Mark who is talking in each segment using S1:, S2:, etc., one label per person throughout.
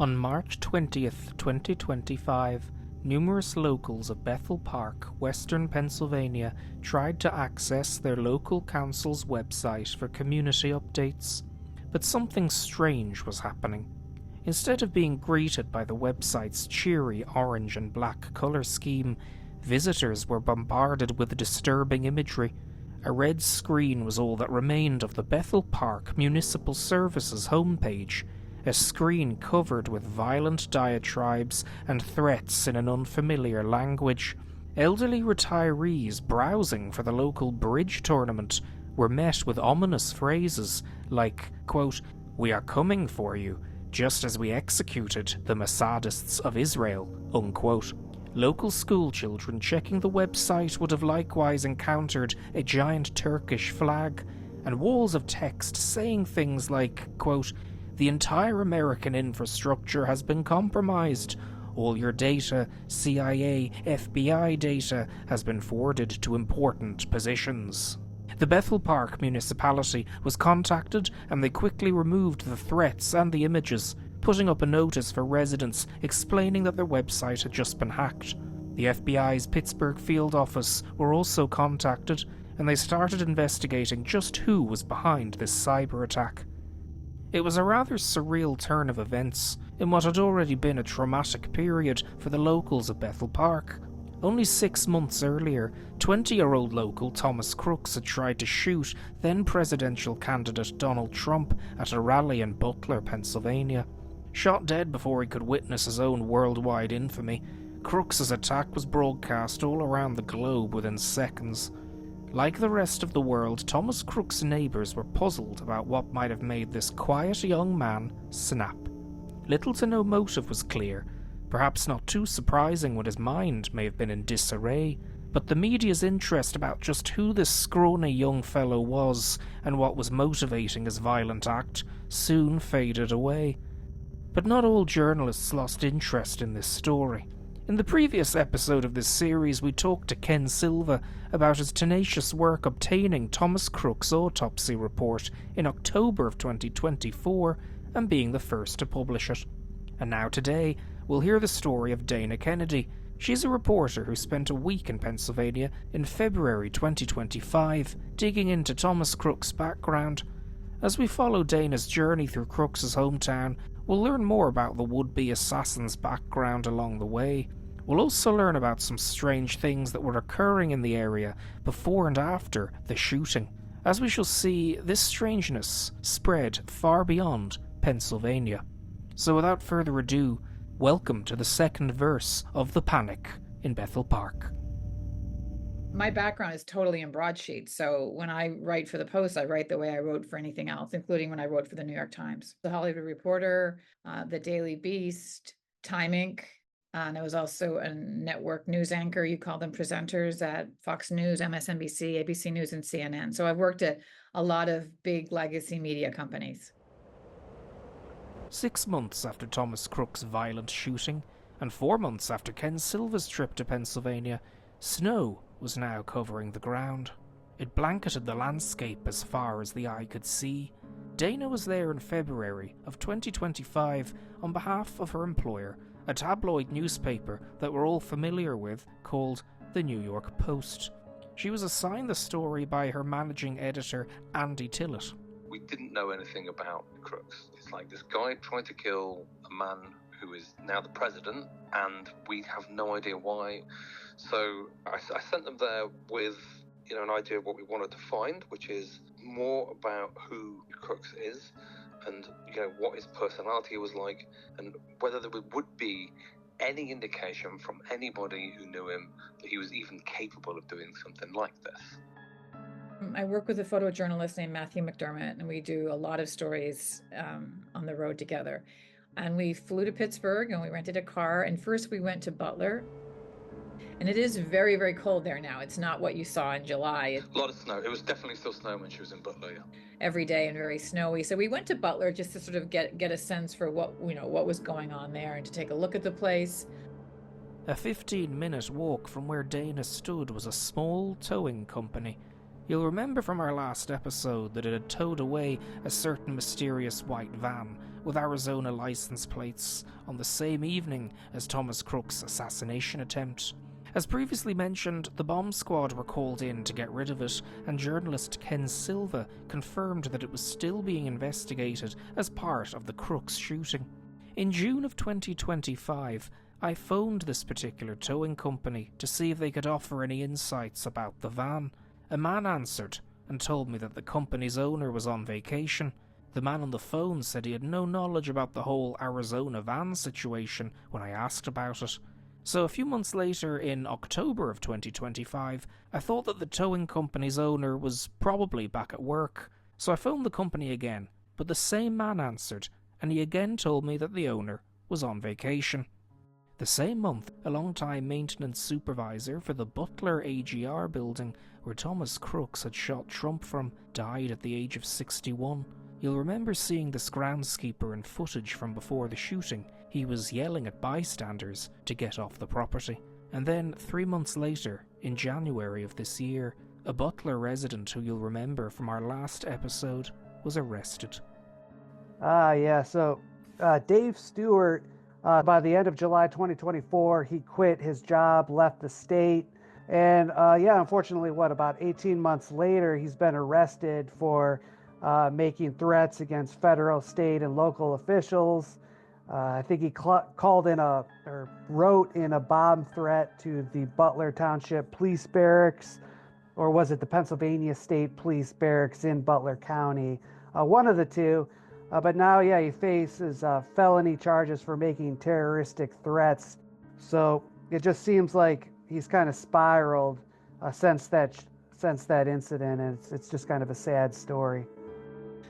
S1: On March 20th, 2025, numerous locals of Bethel Park, western Pennsylvania, tried to access their local council's website for community updates. But something strange was happening. Instead of being greeted by the website's cheery orange and black colour scheme, visitors were bombarded with disturbing imagery. A red screen was all that remained of the Bethel Park Municipal Services homepage, a screen covered with violent diatribes and threats in an unfamiliar language. Elderly retirees browsing for the local bridge tournament were met with ominous phrases like, quote, "We are coming for you, just as we executed the Mossadists of Israel," unquote. Local schoolchildren checking the website would have likewise encountered a giant Turkish flag and walls of text saying things like, quote, "The entire American infrastructure has been compromised. All your data, CIA, FBI data, has been forwarded to important positions." The Bethel Park municipality was contacted and they quickly removed the threats and the images, putting up a notice for residents explaining that their website had just been hacked. The FBI's Pittsburgh field office were also contacted and they started investigating just who was behind this cyber attack. It was a rather surreal turn of events in what had already been a traumatic period for the locals of Bethel Park. Only 6 months earlier, 20-year-old local Thomas Crooks had tried to shoot then-presidential candidate Donald Trump at a rally in Butler, Pennsylvania. Shot dead before he could witness his own worldwide infamy, Crooks's attack was broadcast all around the globe within seconds. Like the rest of the world, Thomas Crooks' neighbours were puzzled about what might have made this quiet young man snap. Little to no motive was clear, perhaps not too surprising when his mind may have been in disarray, but the media's interest about just who this scrawny young fellow was and what was motivating his violent act soon faded away. But not all journalists lost interest in this story. In the previous episode of this series, we talked to Ken Silva about his tenacious work obtaining Thomas Crooks' autopsy report in October of 2024 and being the first to publish it. And now today, we'll hear the story of Dana Kennedy. She's a reporter who spent a week in Pennsylvania in February 2025, digging into Thomas Crooks' background. As we follow Dana's journey through Crooks' hometown, we'll learn more about the would-be assassin's background along the way. We'll also learn about some strange things that were occurring in the area before and after the shooting. As we shall see, this strangeness spread far beyond Pennsylvania. So without further ado, welcome to the second verse of The Panic in Bethel Park.
S2: My background is totally in broadsheets, so when I write for the Post, I write the way I wrote for anything else, including when I wrote for the New York Times, The Hollywood Reporter, The Daily Beast, Time Inc., and I was also a network news anchor. You call them presenters at Fox News, MSNBC, ABC News, and CNN. So I've worked at a lot of big legacy media companies.
S1: 6 months after Thomas Crooks' violent shooting, and 4 months after Ken Silva's trip to Pennsylvania, snow was now covering the ground. It blanketed the landscape as far as the eye could see. Dana was there in February of 2025 on behalf of her employer, a tabloid newspaper that we're all familiar with called the New York Post. She was assigned the story by her managing editor, Andy Tillett.
S3: We didn't know anything about Crooks. It's like this guy tried to kill a man who is now the president, and we have no idea why. So I sent them there with, an idea of what we wanted to find, which is more about who Crooks is and, what his personality was like, and whether there would be any indication from anybody who knew him that he was even capable of doing something like this.
S2: I work with a photojournalist named Matthew McDermott, and we do a lot of stories on the road together. And we flew to Pittsburgh and we rented a car, and first we went to Butler. And it is very, very cold there now. It's not what you saw in July.
S3: A lot of snow. It was definitely still snow when she was in Butler, yeah.
S2: Every day and very snowy. So we went to Butler just to sort of get a sense for what was going on there and to take a look at the place.
S1: A 15-minute walk from where Dana stood was a small towing company. You'll remember from our last episode that it had towed away a certain mysterious white van, with Arizona license plates on the same evening as Thomas Crooks' assassination attempt. As previously mentioned, the bomb squad were called in to get rid of it, and journalist Ken Silva confirmed that it was still being investigated as part of the Crooks shooting. In June of 2025, I phoned this particular towing company to see if they could offer any insights about the van. A man answered and told me that the company's owner was on vacation. The man on the phone said he had no knowledge about the whole Arizona van situation when I asked about it. So a few months later, in October of 2025, I thought that the towing company's owner was probably back at work. So I phoned the company again, but the same man answered, and he again told me that the owner was on vacation. The same month, a long-time maintenance supervisor for the Butler AGR building, where Thomas Crooks had shot Trump from, died at the age of 61. You'll remember seeing this groundskeeper in footage from before the shooting. He was yelling at bystanders to get off the property. And then, 3 months later, in January of this year, a Butler resident who you'll remember from our last episode was arrested.
S4: So Dave Stewart, by the end of July 2024, he quit his job, left the state, and unfortunately, about 18 months later, he's been arrested for making threats against federal, state, and local officials. I think he wrote in a bomb threat to the Butler Township Police Barracks, or was it the Pennsylvania State Police Barracks in Butler County? One of the two. But now, he faces felony charges for making terroristic threats. So it just seems like he's kind of spiraled since that incident, and it's just kind of a sad story.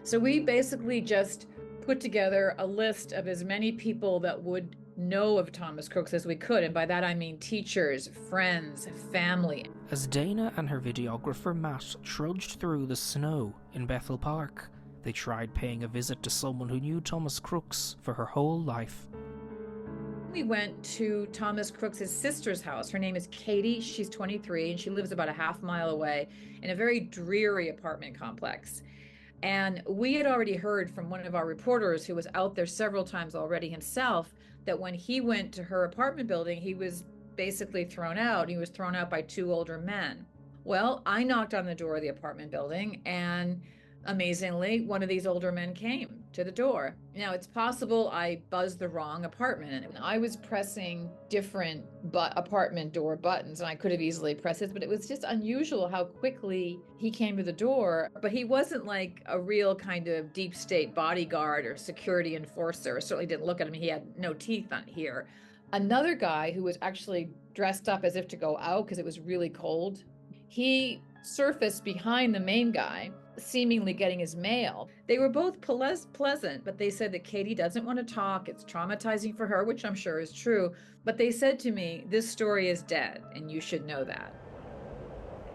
S2: So we basically just put together a list of as many people that would know of Thomas Crooks as we could, and by that I mean teachers, friends, family.
S1: As Dana and her videographer Matt trudged through the snow in Bethel Park, they tried paying a visit to someone who knew Thomas Crooks for her whole life.
S2: We went to Thomas Crooks' sister's house. Her name is Katie. She's 23, and she lives about a half mile away in a very dreary apartment complex. And we had already heard from one of our reporters who was out there several times already himself, that when he went to her apartment building, he was basically thrown out. He was thrown out by two older men. Well, I knocked on the door of the apartment building, and amazingly, one of these older men came to the door. Now, it's possible I buzzed the wrong apartment, and I was pressing different apartment door buttons, and I could have easily pressed this, but it was just unusual how quickly he came to the door. But he wasn't like a real kind of deep state bodyguard or security enforcer. Certainly didn't look at him. He had no teeth on here. Another guy who was actually dressed up as if to go out because it was really cold, he surfaced behind the main guy, seemingly getting his mail. They were both pleasant, but they said that Katie doesn't want to talk. It's traumatizing for her, which I'm sure is true. But they said to me, this story is dead, and you should know that.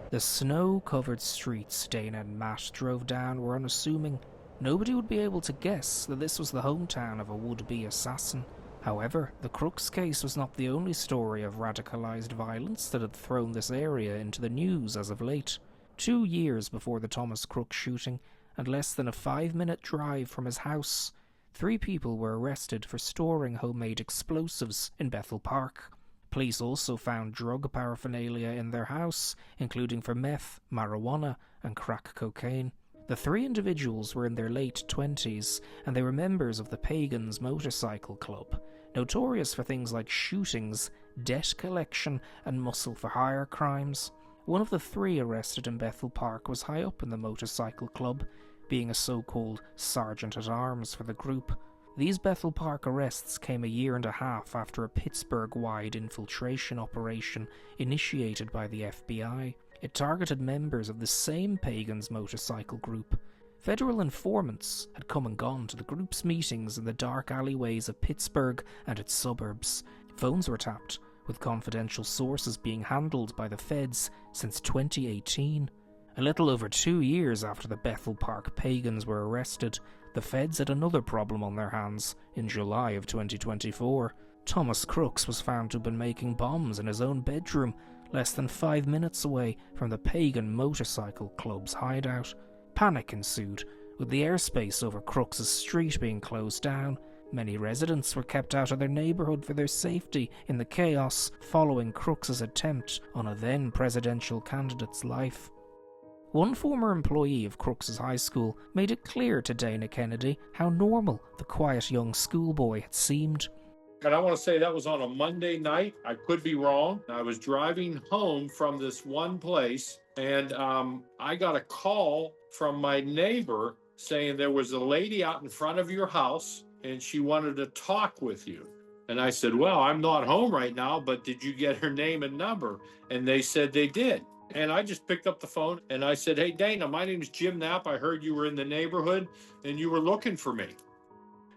S1: The snow-covered streets Dana and Matt drove down were unassuming. Nobody would be able to guess that this was the hometown of a would-be assassin. However, the Crooks case was not the only story of radicalized violence that had thrown this area into the news as of late. 2 years before the Thomas Crooks shooting, and less than a 5-minute drive from his house, 3 people were arrested for storing homemade explosives in Bethel Park. Police also found drug paraphernalia in their house, including for meth, marijuana, and crack cocaine. The 3 individuals were in their late 20s, and they were members of the Pagans Motorcycle Club, notorious for things like shootings, debt collection, and muscle-for-hire crimes. One of the 3 arrested in Bethel Park was high up in the motorcycle club, being a so-called sergeant-at-arms for the group. These Bethel Park arrests came a 1.5 years after a Pittsburgh-wide infiltration operation initiated by the FBI. It targeted members of the same Pagans motorcycle group. Federal informants had come and gone to the group's meetings in the dark alleyways of Pittsburgh and its suburbs. Phones were tapped, with confidential sources being handled by the feds since 2018. A little over 2 years after the Bethel Park Pagans were arrested, the feds had another problem on their hands in July of 2024. Thomas Crooks was found to have been making bombs in his own bedroom, less than 5 minutes away from the Pagan Motorcycle Club's hideout. Panic ensued With the airspace over Crooks' street being closed down, many residents were kept out of their neighbourhood for their safety in the chaos following Crooks' attempt on a then presidential candidate's life. One former employee of Crooks' high school made it clear to Dana Kennedy how normal the quiet young schoolboy had seemed.
S5: And I want to say that was on a Monday night. I could be wrong. I was driving home from this one place, and I got a call from my neighbor saying there was a lady out in front of your house, and she wanted to talk with you. And I said, well, I'm not home right now, but did you get her name and number? And they said they did. And I just picked up the phone, and I said, hey, Dana, my name is Jim Knapp. I heard you were in the neighborhood, and you were looking for me.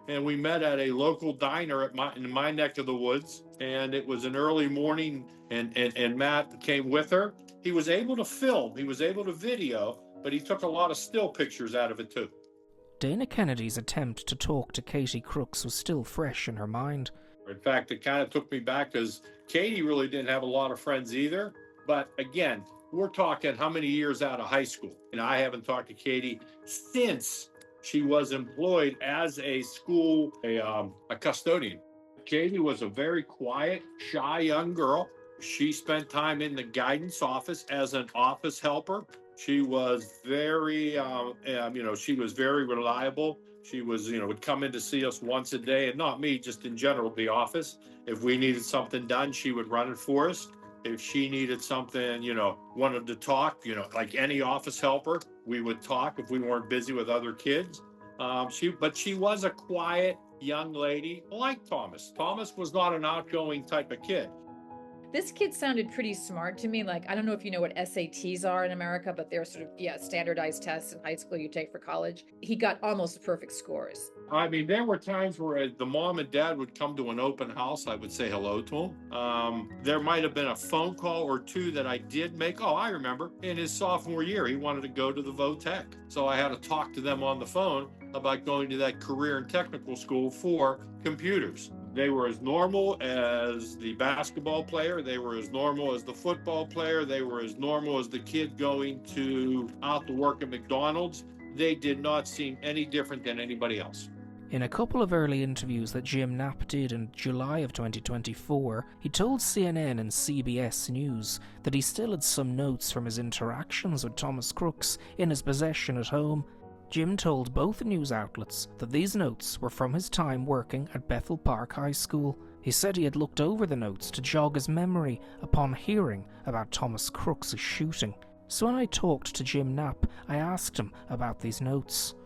S5: And we met at a local diner in my neck of the woods, and it was an early morning, and Matt came with her. He was able to film, he was able to video, but he took a lot of still pictures out of it too.
S1: Dana Kennedy's attempt to talk to Katie Crooks was still fresh in her mind.
S5: In fact, it kind of took me back because Katie really didn't have a lot of friends either. But again, we're talking how many years out of high school? And I haven't talked to Katie since she was employed as a school, a custodian. Katie was a very quiet, shy young girl. She spent time in the guidance office as an office helper. She was very, she was very reliable. She was, would come in to see us once a day, and not me, just in general, the office. If we needed something done, she would run it for us. If she needed something, wanted to talk, like any office helper, we would talk if we weren't busy with other kids. But she was a quiet young lady like Thomas. Thomas was not an outgoing type of kid.
S2: This kid sounded pretty smart to me. Like, I don't know if you know what SATs are in America, but they're sort of, standardized tests in high school you take for college. He got almost perfect scores.
S5: I mean, there were times where the mom and dad would come to an open house. I would say hello to him. There might have been a phone call or two that I did make. Oh, I remember. In his sophomore year, he wanted to go to the VOTEC. So I had to talk to them on the phone about going to that career and technical school for computers. They were as normal as the basketball player. They were as normal as the football player. They were as normal as the kid going out to work at McDonald's. They did not seem any different than anybody else.
S1: In a couple of early interviews that Jim Knapp did in July of 2024, he told CNN and CBS News that he still had some notes from his interactions with Thomas Crooks in his possession at home. Jim told both news outlets that these notes were from his time working at Bethel Park High School. He said he had looked over the notes to jog his memory upon hearing about Thomas Crooks' shooting. So when I talked to Jim Knapp, I asked him about these notes.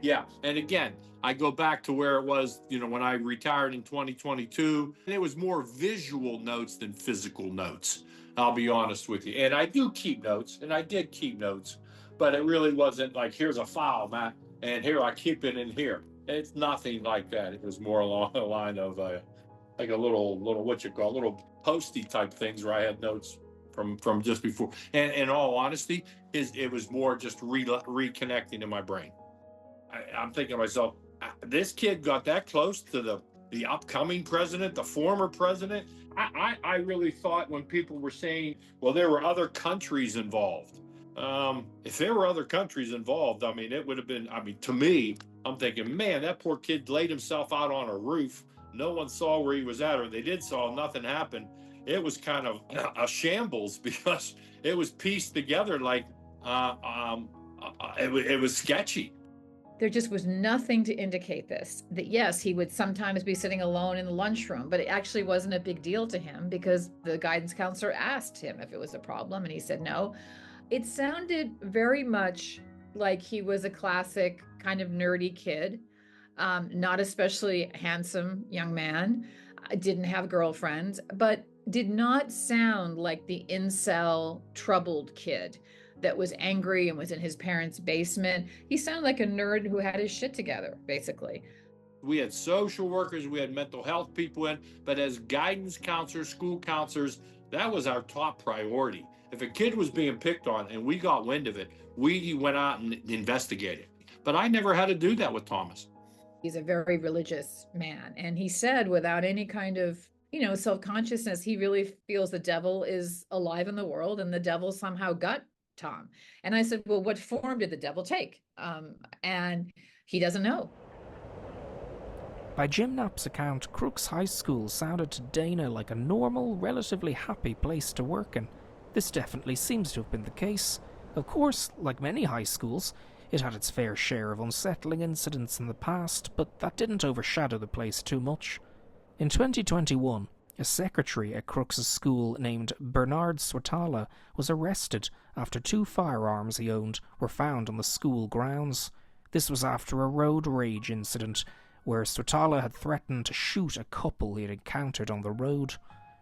S5: Yeah, and again, I go back to where it was, when I retired in 2022. It was more visual notes than physical notes, I'll be honest with you. And I do keep notes, and I did keep notes. But it really wasn't like, here's a file, Matt, and here I keep it in here. It's nothing like that. It was more along the line of like a little posty type things where I had notes from just before. And in all honesty, it was more just reconnecting in my brain. I'm thinking to myself, this kid got that close to the upcoming president, the former president. I really thought when people were saying, well, there were other countries involved. If there were other countries involved, it would have been, to me, I'm thinking, man, that poor kid laid himself out on a roof. No one saw where he was at, or they did saw, nothing happened. It was kind of a shambles because it was pieced together like, it was sketchy.
S2: There just was nothing to indicate this. That yes, he would sometimes be sitting alone in the lunchroom, but it actually wasn't a big deal to him because the guidance counselor asked him if it was a problem and he said no. It sounded very much like he was a classic kind of nerdy kid, not especially handsome young man, didn't have girlfriends, but did not sound like the incel troubled kid that was angry and was in his parents' basement. He sounded like a nerd who had his shit together, basically.
S5: We had social workers, we had mental health people in, but as guidance counselors, school counselors, that was our top priority. If a kid was being picked on and we got wind of it, we went out and investigated. But I never had to do that with Thomas.
S2: He's a very religious man. And he said without any kind of, self-consciousness, he really feels the devil is alive in the world and the devil somehow got Tom. And I said, well, what form did the devil take? And he doesn't know.
S1: By Jim Knapp's account, Crooks High School sounded to Dana like a normal, relatively happy place to work in. This definitely seems to have been the case. Of course, like many high schools, it had its fair share of unsettling incidents in the past, but that didn't overshadow the place too much. In 2021, a secretary at Crooks' school named Bernard Swatala was arrested after 2 firearms he owned were found on the school grounds. This was after a road rage incident where Swatala had threatened to shoot a couple he had encountered on the road.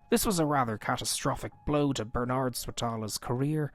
S1: This was a rather catastrophic blow to Bernard Swatala's career.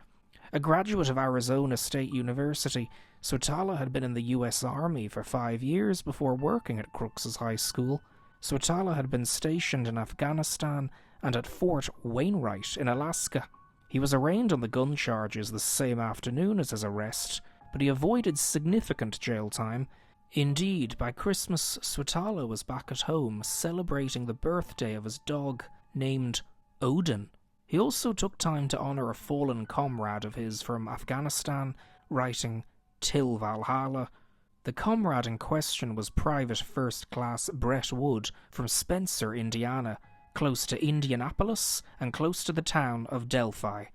S1: A graduate of Arizona State University, Swatala had been in the U.S. Army for 5 years before working at Crooks' high school. Swatala had been stationed in Afghanistan and at Fort Wainwright in Alaska. He was arraigned on the gun charges the same afternoon as his arrest, but he avoided significant jail time. Indeed, by Christmas, Swatala was back at home celebrating the birthday of his dog, named Odin. He also took time to honour a fallen comrade of his from Afghanistan, writing Till Valhalla. The comrade in question was Private First Class Brett Wood from Spencer, Indiana, close to Indianapolis and close to the town of Delphi.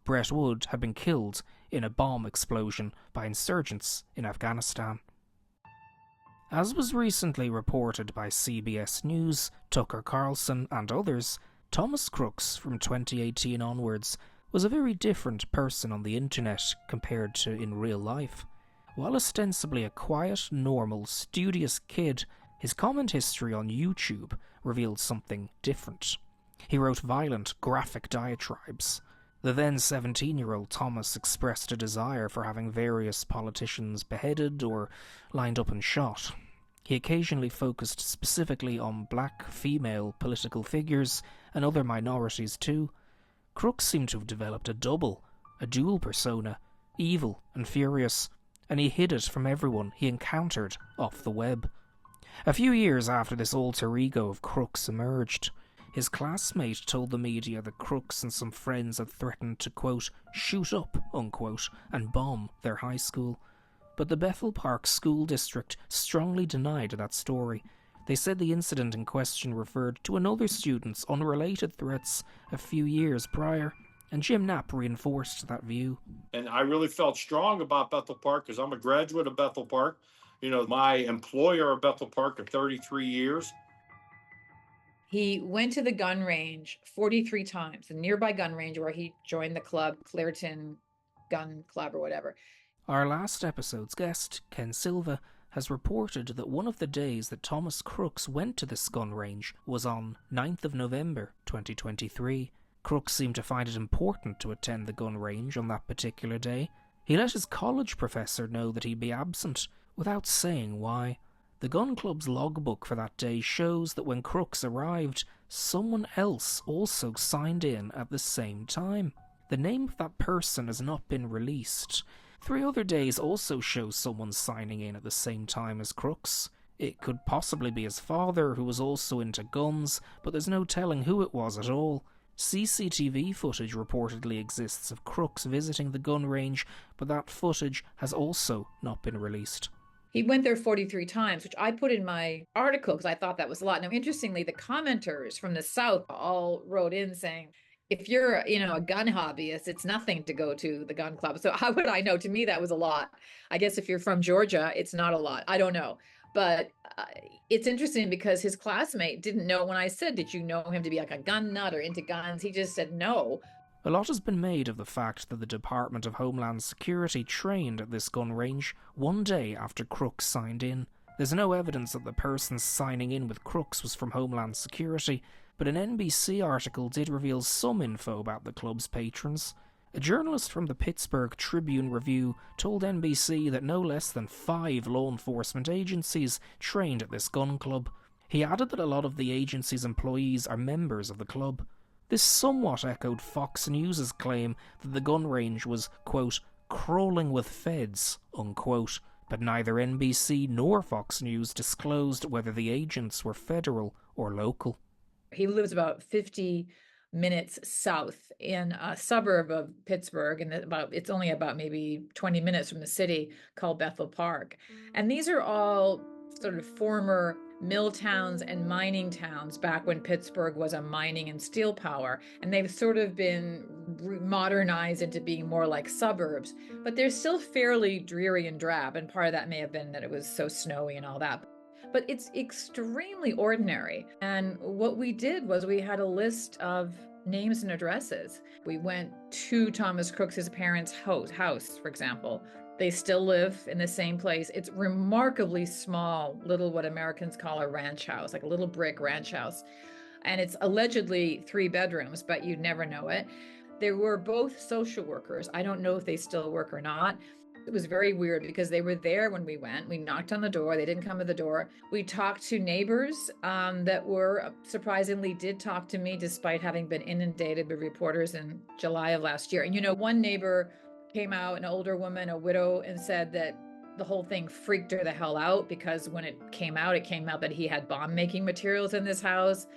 S1: Brett Wood had been killed in a bomb explosion by insurgents in Afghanistan. As was recently reported by CBS News, Tucker Carlson and others, Thomas Crooks from 2018 onwards was a very different person on the internet compared to in real life. While ostensibly a quiet, normal, studious kid, his comment history on YouTube revealed something different. He wrote violent, graphic diatribes. The then 17-year-old Thomas expressed a desire for having various politicians beheaded or lined up and shot. He occasionally focused specifically on black, female political figures and other minorities too. Crooks seemed to have developed a dual persona, evil and furious, and he hid it from everyone he encountered off the web. A few years after this alter ego of Crooks emerged, his classmate told the media that Crooks and some friends had threatened to, quote, shoot up, unquote, and bomb their high school. But the Bethel Park School District strongly denied that story. They said the incident in question referred to another student's unrelated threats a few years prior, and Jim Knapp reinforced that view.
S5: And I really felt strong about Bethel Park because I'm a graduate of Bethel Park. You know, my employer at Bethel Park for 33 years.
S2: He went to the gun range 43 times, the nearby gun range where he joined the club, Clairton Gun Club or whatever.
S1: Our last episode's guest, Ken Silva, has reported that one of the days that Thomas Crooks went to this gun range was on 9th of November 2023. Crooks seemed to find it important to attend the gun range on that particular day. He let his college professor know that he'd be absent, without saying why. The gun club's logbook for that day shows that when Crooks arrived, someone else also signed in at the same time. The name of that person has not been released. 3 other days also show someone signing in at the same time as Crooks. It could possibly be his father, who was also into guns, but there's no telling who it was at all. CCTV footage reportedly exists of Crooks visiting the gun range, but that footage has also not been released.
S2: He went there 43 times, which I put in my article because I thought that was a lot. Now, interestingly, the commenters from the South all wrote in saying, if you're, a gun hobbyist, it's nothing to go to the gun club. So how would I know? To me, that was a lot. I guess if you're from Georgia, it's not a lot. I don't know. But it's interesting because his classmate didn't know when I said, did you know him to be like a gun nut or into guns? He just said no.
S1: A lot has been made of the fact that the Department of Homeland Security trained at this gun range one day after Crooks signed in. There's no evidence that the person signing in with Crooks was from Homeland Security, but an NBC article did reveal some info about the club's patrons. A journalist from the Pittsburgh Tribune-Review told NBC that no less than 5 law enforcement agencies trained at this gun club. He added that a lot of the agency's employees are members of the club. This somewhat echoed Fox News' claim that the gun range was, quote, crawling with feds, unquote, but neither NBC nor Fox News disclosed whether the agents were federal or local.
S2: He lives about 50 minutes south in a suburb of Pittsburgh, and it's only about maybe 20 minutes from the city, called Bethel Park. And these are all sort of former mill towns and mining towns back when Pittsburgh was a mining and steel power. And they've sort of been modernized into being more like suburbs, but they're still fairly dreary and drab. And part of that may have been that it was so snowy and all that. But it's extremely ordinary. And what we did was we had a list of names and addresses. We went to Thomas Crooks' parents' house, for example. They still live in the same place. It's remarkably small, little what Americans call a ranch house, like a little brick ranch house. And it's allegedly 3 bedrooms, but you'd never know it. They were both social workers. I don't know if they still work or not. It was very weird because they were there when we went. We knocked on the door. They didn't come to the door. We talked to neighbors that were surprisingly did talk to me despite having been inundated with reporters in July of last year. And one neighbor came out, an older woman, a widow, and said that the whole thing freaked her the hell out because when it came out that he had bomb-making materials in this house.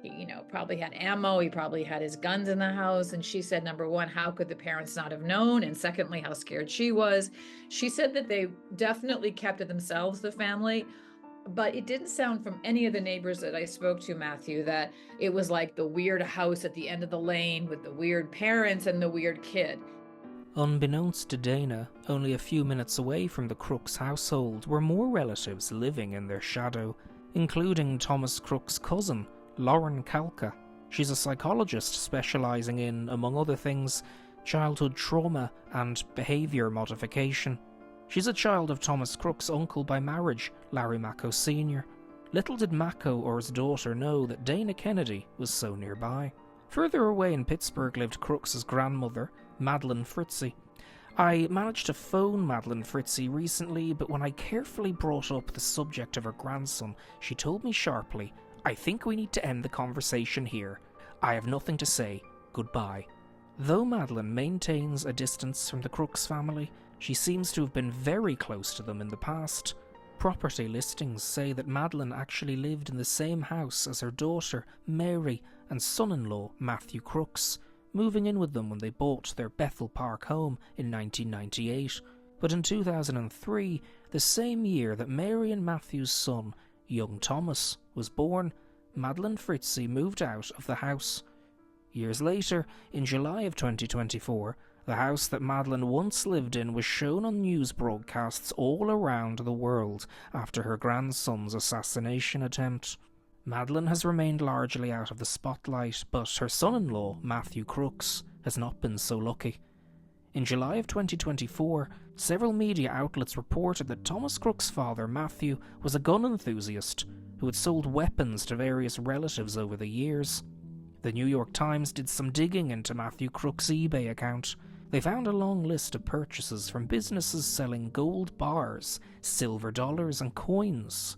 S2: He, probably had ammo. He probably had his guns in the house. And she said, number one, how could the parents not have known? And secondly, how scared she was. She said that they definitely kept to themselves, the family. But it didn't sound from any of the neighbors that I spoke to, Matthew, that it was like the weird house at the end of the lane with the weird parents and the weird kid.
S1: Unbeknownst to Dana, only a few minutes away from the Crooks household were more relatives living in their shadow, including Thomas Crooks' cousin, Lauren Kalka. She's a psychologist specialising in, among other things, childhood trauma and behaviour modification. She's a child of Thomas Crooks' uncle by marriage, Larry Macco Sr. Little did Macco or his daughter know that Dana Kennedy was so nearby. Further away in Pittsburgh lived Crooks' grandmother, Madeline Fritzie. I managed to phone Madeline Fritzie recently, but when I carefully brought up the subject of her grandson, she told me sharply, "I think we need to end the conversation here. I have nothing to say. Goodbye." Though Madeline maintains a distance from the Crooks family, she seems to have been very close to them in the past. Property listings say that Madeline actually lived in the same house as her daughter, Mary, and son-in-law, Matthew Crooks, moving in with them when they bought their Bethel Park home in 1998. But in 2003, the same year that Mary and Matthew's son, young Thomas, was born, Madeline Fritzie moved out of the house. Years later, in July of 2024, the house that Madeline once lived in was shown on news broadcasts all around the world after her grandson's assassination attempt. Madeline has remained largely out of the spotlight, but her son-in-law, Matthew Crooks, has not been so lucky. In July of 2024, several media outlets reported that Thomas Crooks' father, Matthew, was a gun enthusiast who had sold weapons to various relatives over the years. The New York Times did some digging into Matthew Crooks' eBay account. They found a long list of purchases from businesses selling gold bars, silver dollars, and coins.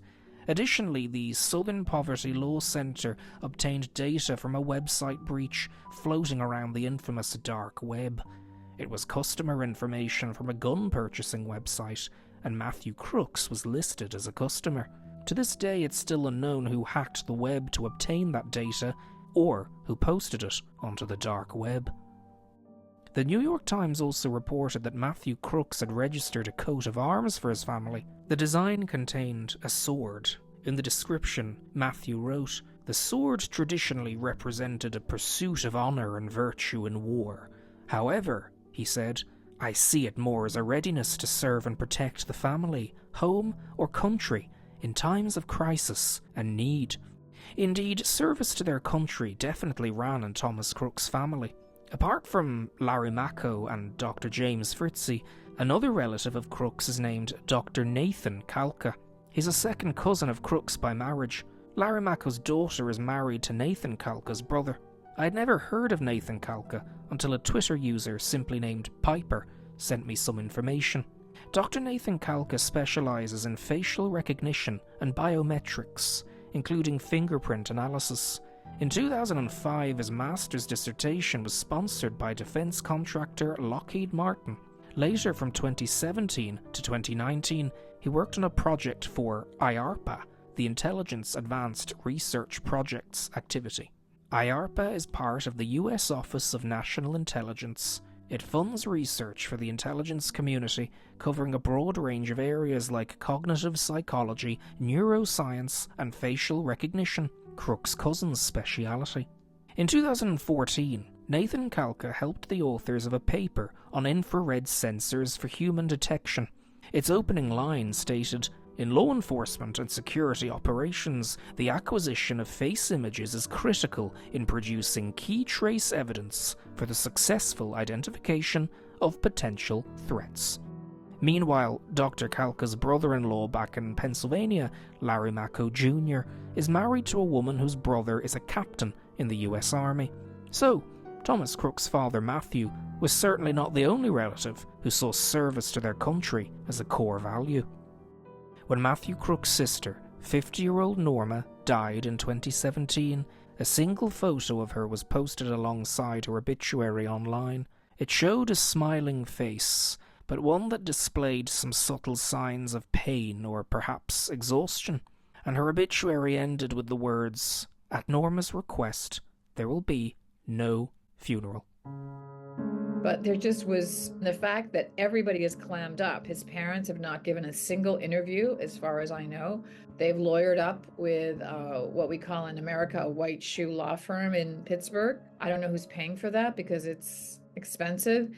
S1: Additionally, the Southern Poverty Law Center obtained data from a website breach floating around the infamous dark web. It was customer information from a gun purchasing website, and Matthew Crooks was listed as a customer. To this day, it's still unknown who hacked the web to obtain that data, or who posted it onto the dark web. The New York Times also reported that Matthew Crooks had registered a coat of arms for his family. The design contained a sword. In the description, Matthew wrote, "The sword traditionally represented a pursuit of honour and virtue in war. However," he said, "I see it more as a readiness to serve and protect the family, home, or country in times of crisis and need." Indeed, service to their country definitely ran in Thomas Crooks' family. Apart from Larry Macco and Dr. James Fritzie, another relative of Crooks is named Dr. Nathan Kalka. He's a second cousin of Crooks by marriage. Larry Macco's daughter is married to Nathan Kalka's brother. I had never heard of Nathan Kalka until a Twitter user simply named Piper sent me some information. Dr. Nathan Kalka specializes in facial recognition and biometrics, including fingerprint analysis. In 2005, his master's dissertation was sponsored by defense contractor Lockheed Martin. Later, from 2017 to 2019, he worked on a project for IARPA, the Intelligence Advanced Research Projects activity. IARPA is part of the U.S. Office of National Intelligence. It funds research for the intelligence community, covering a broad range of areas like cognitive psychology, neuroscience, and facial recognition, Crooks' cousin's speciality. In 2014, Nathan Kalka helped the authors of a paper on infrared sensors for human detection. Its opening line stated, "In law enforcement and security operations, the acquisition of face images is critical in producing key trace evidence for the successful identification of potential threats." Meanwhile, Dr. Kalka's brother-in-law back in Pennsylvania, Larry Macco Jr., is married to a woman whose brother is a captain in the US Army. So, Thomas Crooks' father Matthew was certainly not the only relative who saw service to their country as a core value. When Matthew Crooks' sister, 50-year-old Norma, died in 2017, a single photo of her was posted alongside her obituary online. It showed a smiling face, but one that displayed some subtle signs of pain or perhaps exhaustion, and her obituary ended with the words, "At Norma's request, there will be no funeral."
S2: But there just was the fact that everybody is clammed up. His parents have not given a single interview, as far as I know. They've lawyered up with what we call in America a white shoe law firm in Pittsburgh. I don't know who's paying for that because it's expensive.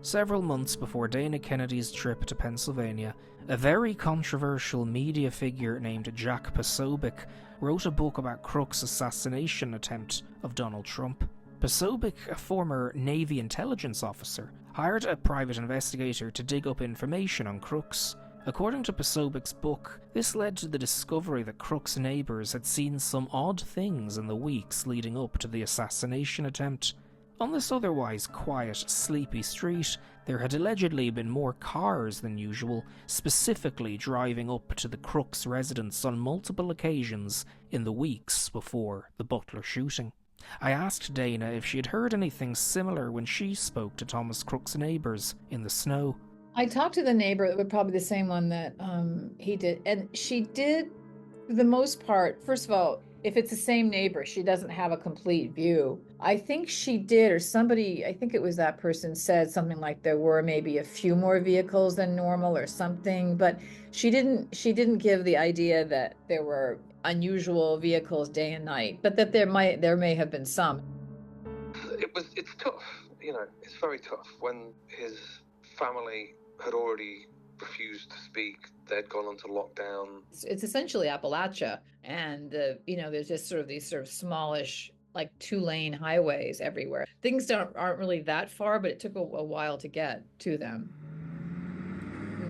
S1: Several months before Dana Kennedy's trip to Pennsylvania, a very controversial media figure named Jack Posobiec wrote a book about Crooks' assassination attempt of Donald Trump. Posobiec, a former Navy intelligence officer, hired a private investigator to dig up information on Crooks. According to Posobiec's book, this led to the discovery that Crooks' neighbours had seen some odd things in the weeks leading up to the assassination attempt. On this otherwise quiet, sleepy street, there had allegedly been more cars than usual, specifically driving up to the Crooks' residence on multiple occasions in the weeks before the Butler shooting. I asked Dana if she had heard anything similar when she spoke to Thomas Crooks' neighbours in the snow.
S2: I talked to the neighbor, that was probably the same one that he did, and she did, for the most part. First of all, if it's the same neighbor, she doesn't have a complete view. I think she did, or somebody, I think it was that person, said something like there were maybe a few more vehicles than normal or something, but she didn't give the idea that there were unusual vehicles day and night, but that there may have been some.
S3: It's tough, it's very tough when his family had already refused to speak. They'd gone onto lockdown.
S2: It's essentially Appalachia, and there's just sort of these sort of smallish, like 2-lane highways everywhere. Things aren't really that far, but it took a while to get to them.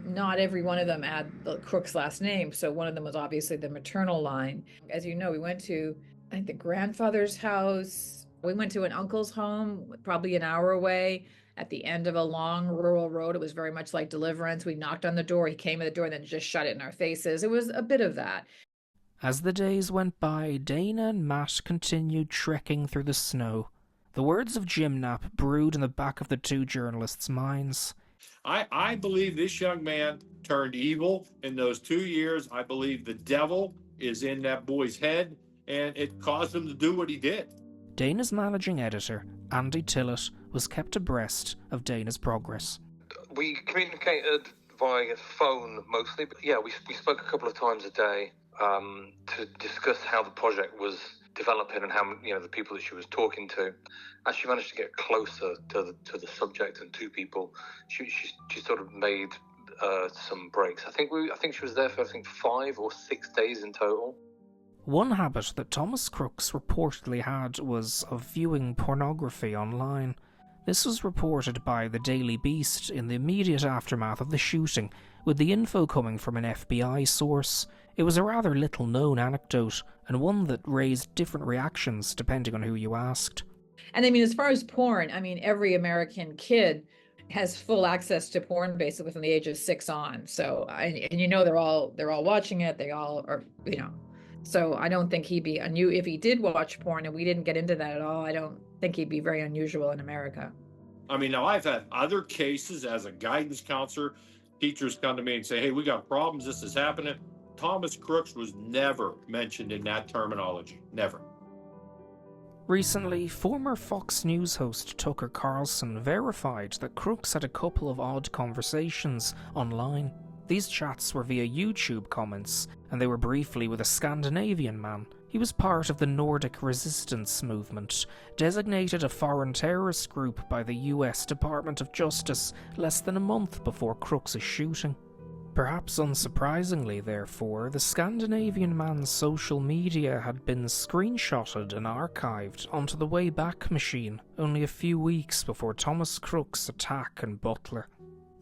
S2: Not every one of them had the Crooks last name, so one of them was obviously the maternal line. As you know, we went to, I think, the grandfather's house. We went to an uncle's home, probably an hour away, at the end of a long rural road. It was very much like Deliverance. We knocked on the door, he came at the door, and then just shut it in our faces. It was a bit of that.
S1: As the days went by, Dana and Matt continued trekking through the snow. The words of Jim Knapp brewed in the back of the two journalists' minds.
S5: I believe this young man turned evil in those 2 years. I believe the devil is in that boy's head, and it caused him to do what he did.
S1: Dana's managing editor, Andy Tillett, was kept abreast of Dana's progress.
S3: We communicated via phone mostly, but yeah, we spoke a couple of times a day to discuss how the project was developing and how the people that she was talking to. As she managed to get closer to the subject and to people, she sort of made some breaks. I think she was there for 5 or 6 days in total.
S1: One habit that Thomas Crooks reportedly had was of viewing pornography online. This was reported by the Daily Beast in the immediate aftermath of the shooting, with the info coming from an FBI source. It was a rather little-known anecdote, and one that raised different reactions depending on who you asked.
S2: And as far as porn, every American kid has full access to porn basically from the age of 6 on. So, they're all watching it. They all are, So I don't think he'd be if he did watch porn, and we didn't get into that at all, I don't think he'd be very unusual in America.
S5: Now I've had other cases as a guidance counselor. Teachers come to me and say, hey, we got problems, this is happening. Thomas Crooks was never mentioned in that terminology, never.
S1: Recently, former Fox News host Tucker Carlson verified that Crooks had a couple of odd conversations online. These chats were via YouTube comments, and they were briefly with a Scandinavian man. He was part of the Nordic resistance movement, designated a foreign terrorist group by the US Department of Justice less than a month before Crooks' shooting. Perhaps unsurprisingly, therefore, the Scandinavian man's social media had been screenshotted and archived onto the Wayback Machine only a few weeks before Thomas Crooks' attack in Butler.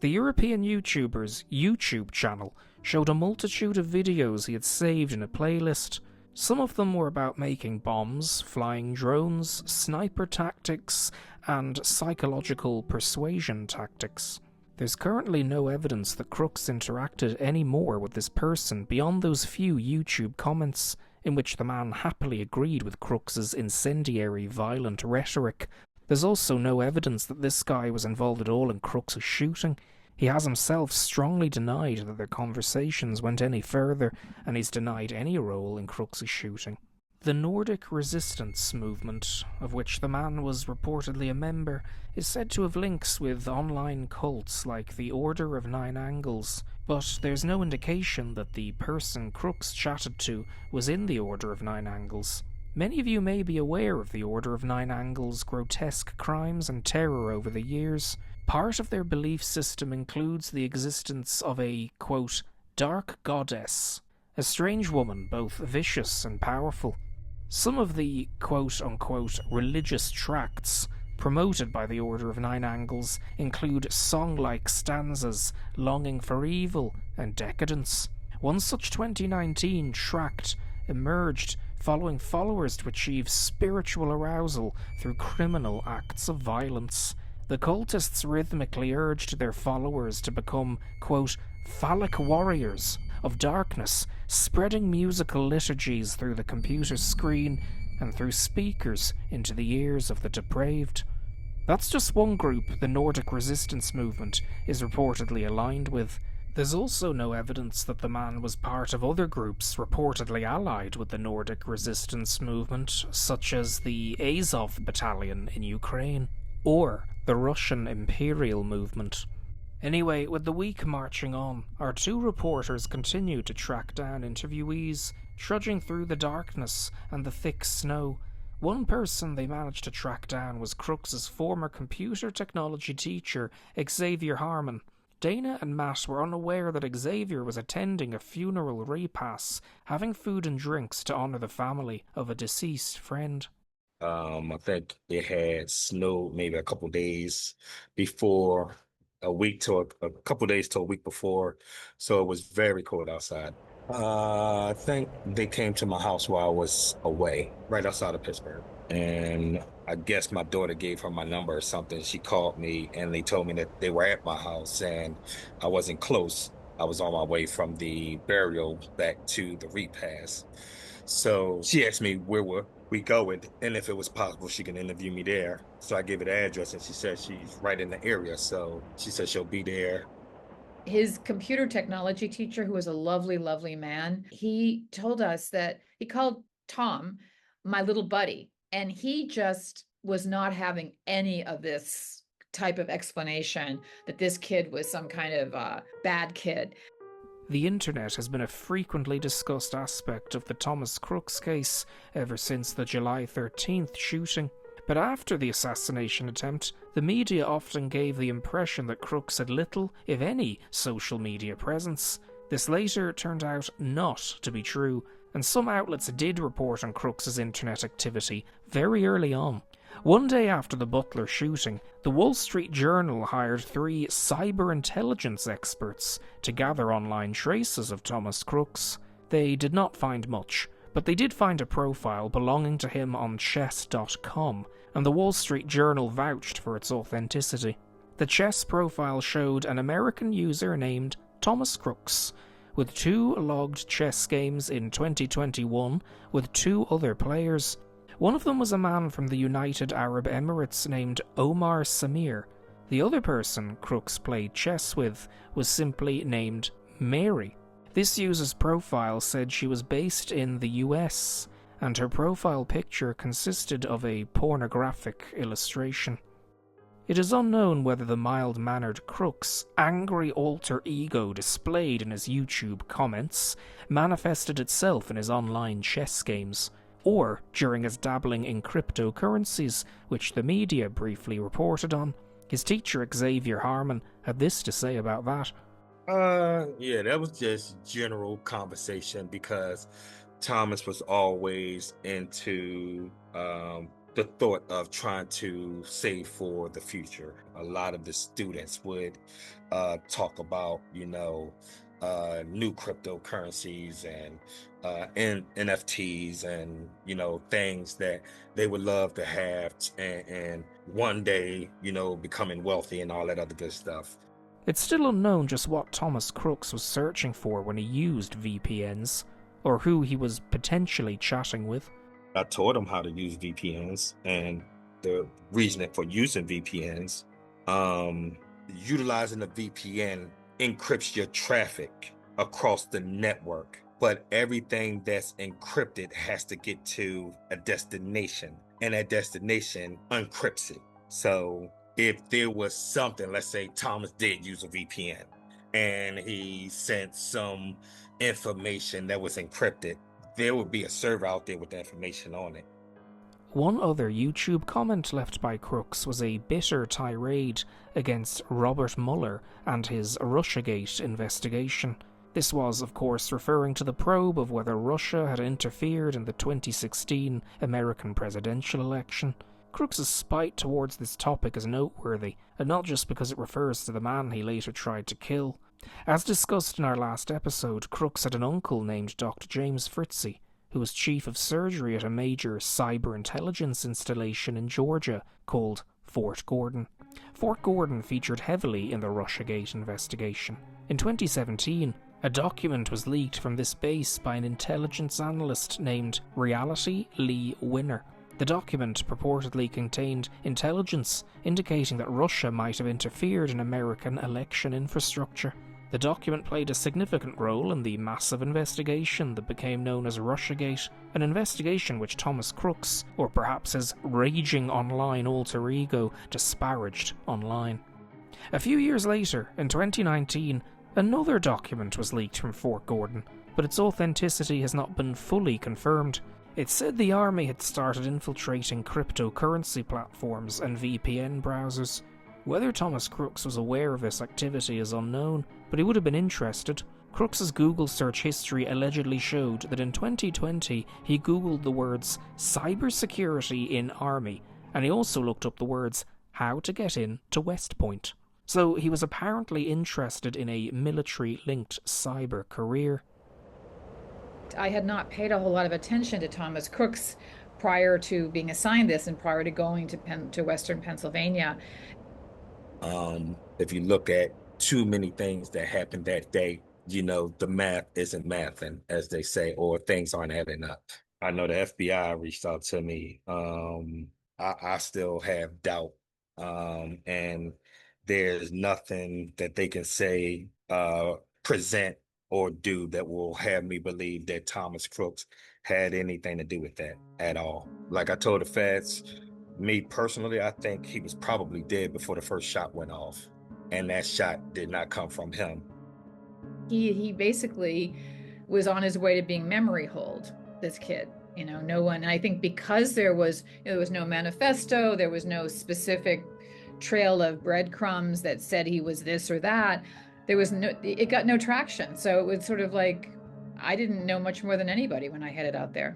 S1: The European YouTuber's YouTube channel showed a multitude of videos he had saved in a playlist. Some of them were about making bombs, flying drones, sniper tactics, and psychological persuasion tactics. There's currently no evidence that Crooks interacted any more with this person beyond those few YouTube comments, in which the man happily agreed with Crooks's incendiary, violent rhetoric. There's also no evidence that this guy was involved at all in Crooks' shooting. He has himself strongly denied that their conversations went any further, and he's denied any role in Crooks' shooting. The Nordic resistance movement, of which the man was reportedly a member, is said to have links with online cults like the Order of Nine Angles, but there's no indication that the person Crooks chatted to was in the Order of Nine Angles. Many of you may be aware of the Order of Nine Angles' grotesque crimes and terror over the years. Part of their belief system includes the existence of a, quote, dark goddess, a strange woman both vicious and powerful. Some of the quote-unquote religious tracts promoted by the Order of Nine Angles include song-like stanzas longing for evil and decadence. One such 2019 tract emerged following followers to achieve spiritual arousal through criminal acts of violence. The cultists rhythmically urged their followers to become, quote, phallic warriors of darkness, spreading musical liturgies through the computer screen and through speakers into the ears of the depraved. That's just one group the Nordic resistance movement is reportedly aligned with. There's also no evidence that the man was part of other groups reportedly allied with the Nordic resistance movement, such as the Azov Battalion in Ukraine, or the Russian Imperial Movement. Anyway, with the week marching on, our two reporters continue to track down interviewees, trudging through the darkness and the thick snow. One person they managed to track down was Crooks' former computer technology teacher, Xavier Harmon. Dana and Matt were unaware that Xavier was attending a funeral repast, having food and drinks to honour the family of a deceased friend.
S6: I think it had snowed maybe a couple days before, a couple days to a week before, so it was very cold outside. I think they came to my house while I was away, right outside of Pittsburgh. And I guess my daughter gave her my number or something. She called me and they told me that they were at my house and I wasn't close. I was on my way from the burial back to the repast. So she asked me where were we going and if it was possible she can interview me there. So I gave her the address and she said she's right in the area. So she said she'll be there.
S2: His computer technology teacher, who was a lovely, lovely man, he told us that he called Tom my little buddy, and he just was not having any of this type of explanation that this kid was some kind of bad kid.
S1: The internet has been a frequently discussed aspect of the Thomas Crooks case ever since the July 13th shooting. But after the assassination attempt, the media often gave the impression that Crooks had little, if any, social media presence. This later turned out not to be true, and some outlets did report on Crooks' internet activity very early on. One day after the Butler shooting, the Wall Street Journal hired 3 cyber intelligence experts to gather online traces of Thomas Crooks. They did not find much, but they did find a profile belonging to him on chess.com, and the Wall Street Journal vouched for its authenticity. The chess profile showed an American user named Thomas Crooks, with 2 logged chess games in 2021 with 2 other players. One of them was a man from the United Arab Emirates named Omar Samir. The other person Crooks played chess with was simply named Mary. This user's profile said she was based in the US, and her profile picture consisted of a pornographic illustration. It is unknown whether the mild-mannered Crooks' angry alter ego displayed in his YouTube comments manifested itself in his online chess games, or during his dabbling in cryptocurrencies, which the media briefly reported on. His teacher Xavier Harmon had this to say about that.
S6: Yeah, that was just general conversation because Thomas was always into the thought of trying to save for the future. A lot of the students would talk about, new cryptocurrencies and NFTs and, things that they would love to have and one day, becoming wealthy and all that other good stuff.
S1: It's still unknown just what Thomas Crooks was searching for when he used VPNs, or who he was potentially chatting with.
S6: I taught him how to use VPNs and the reasoning for using VPNs. Utilizing a VPN encrypts your traffic across the network, but everything that's encrypted has to get to a destination, and that destination encrypts it. So if there was something, let's say Thomas did use a VPN and he sent some information that was encrypted, there would be a server out there with the information on it.
S1: One other YouTube comment left by Crooks was a bitter tirade against Robert Mueller and his Russiagate investigation. This was, of course, referring to the probe of whether Russia had interfered in the 2016 American presidential election. Crooks' spite towards this topic is noteworthy, and not just because it refers to the man he later tried to kill. As discussed in our last episode, Crooks had an uncle named Dr. James Fritzy, who was chief of surgery at a major cyber intelligence installation in Georgia called Fort Gordon. Fort Gordon featured heavily in the Russiagate investigation. In 2017, a document was leaked from this base by an intelligence analyst named Reality Lee Winner. The document purportedly contained intelligence indicating that Russia might have interfered in American election infrastructure. The document played a significant role in the massive investigation that became known as Russiagate, an investigation which Thomas Crooks, or perhaps his raging online alter ego, disparaged online. A few years later, in 2019, another document was leaked from Fort Gordon, but its authenticity has not been fully confirmed. It said the army had started infiltrating cryptocurrency platforms and VPN browsers. Whether Thomas Crooks was aware of this activity is unknown, but he would have been interested. Crooks' Google search history allegedly showed that in 2020 he Googled the words cybersecurity in army, and he also looked up the words how to get in to West Point. So he was apparently interested in a military-linked cyber career.
S2: I had not paid a whole lot of attention to Thomas Crooks prior to being assigned this and prior to going to Western Pennsylvania.
S6: If you look at too many things that happened that day, the math isn't mathing, as they say, or things aren't adding up. I know the FBI reached out to me. I still have doubt, and there's nothing that they can say, present, or do that will have me believe that Thomas Crooks had anything to do with that at all. Like I told the feds, me personally, I think he was probably dead before the first shot went off, and that shot did not come from him.
S2: He basically was on his way to being memory hold, this kid. No one, I think because there was no manifesto, there was no specific trail of breadcrumbs that said he was this or that. It got no traction. So it was sort of like, I didn't know much more than anybody when I headed out there.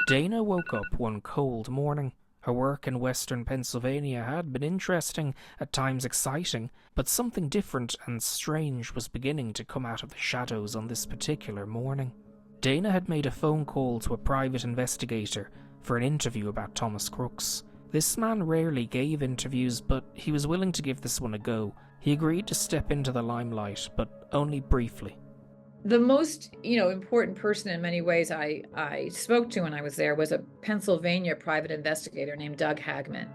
S1: Dana woke up one cold morning. Her work in Western Pennsylvania had been interesting, at times exciting, but something different and strange was beginning to come out of the shadows on this particular morning. Dana had made a phone call to a private investigator for an interview about Thomas Crooks. This man rarely gave interviews, but he was willing to give this one a go. He agreed to step into the limelight, but only briefly.
S2: The most, important person in many ways I spoke to when I was there was a Pennsylvania private investigator named Doug Hagman.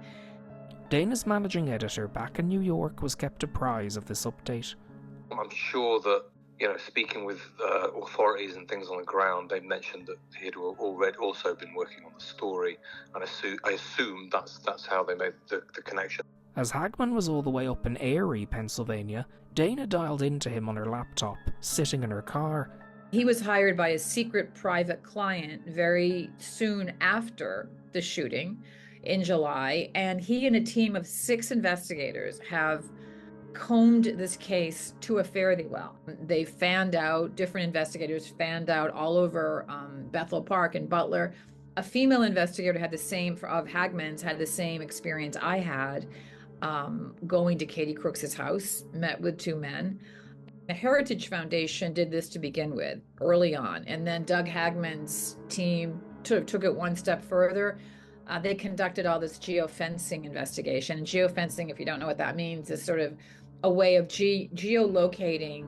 S1: Dana's managing editor back in New York was kept apprised of this update.
S3: I'm sure that speaking with authorities and things on the ground, they mentioned that he had already also been working on the story, and I assume that's how they made the connection.
S1: As Hagman was all the way up in Erie, Pennsylvania, Dana dialed into him on her laptop, sitting in her car.
S2: He was hired by a secret private client very soon after the shooting in July, and he and a team of 6 investigators have combed this case to a fairly well. They different investigators fanned out all over Bethel Park and Butler. A female investigator of Hagman's had the same experience I had, going to Katie Crooks's house, met with 2 men. The Heritage Foundation did this to begin with early on, and then Doug Hagman's team took it one step further. They conducted all this geofencing investigation. And geofencing, if you don't know what that means, is sort of a way of geolocating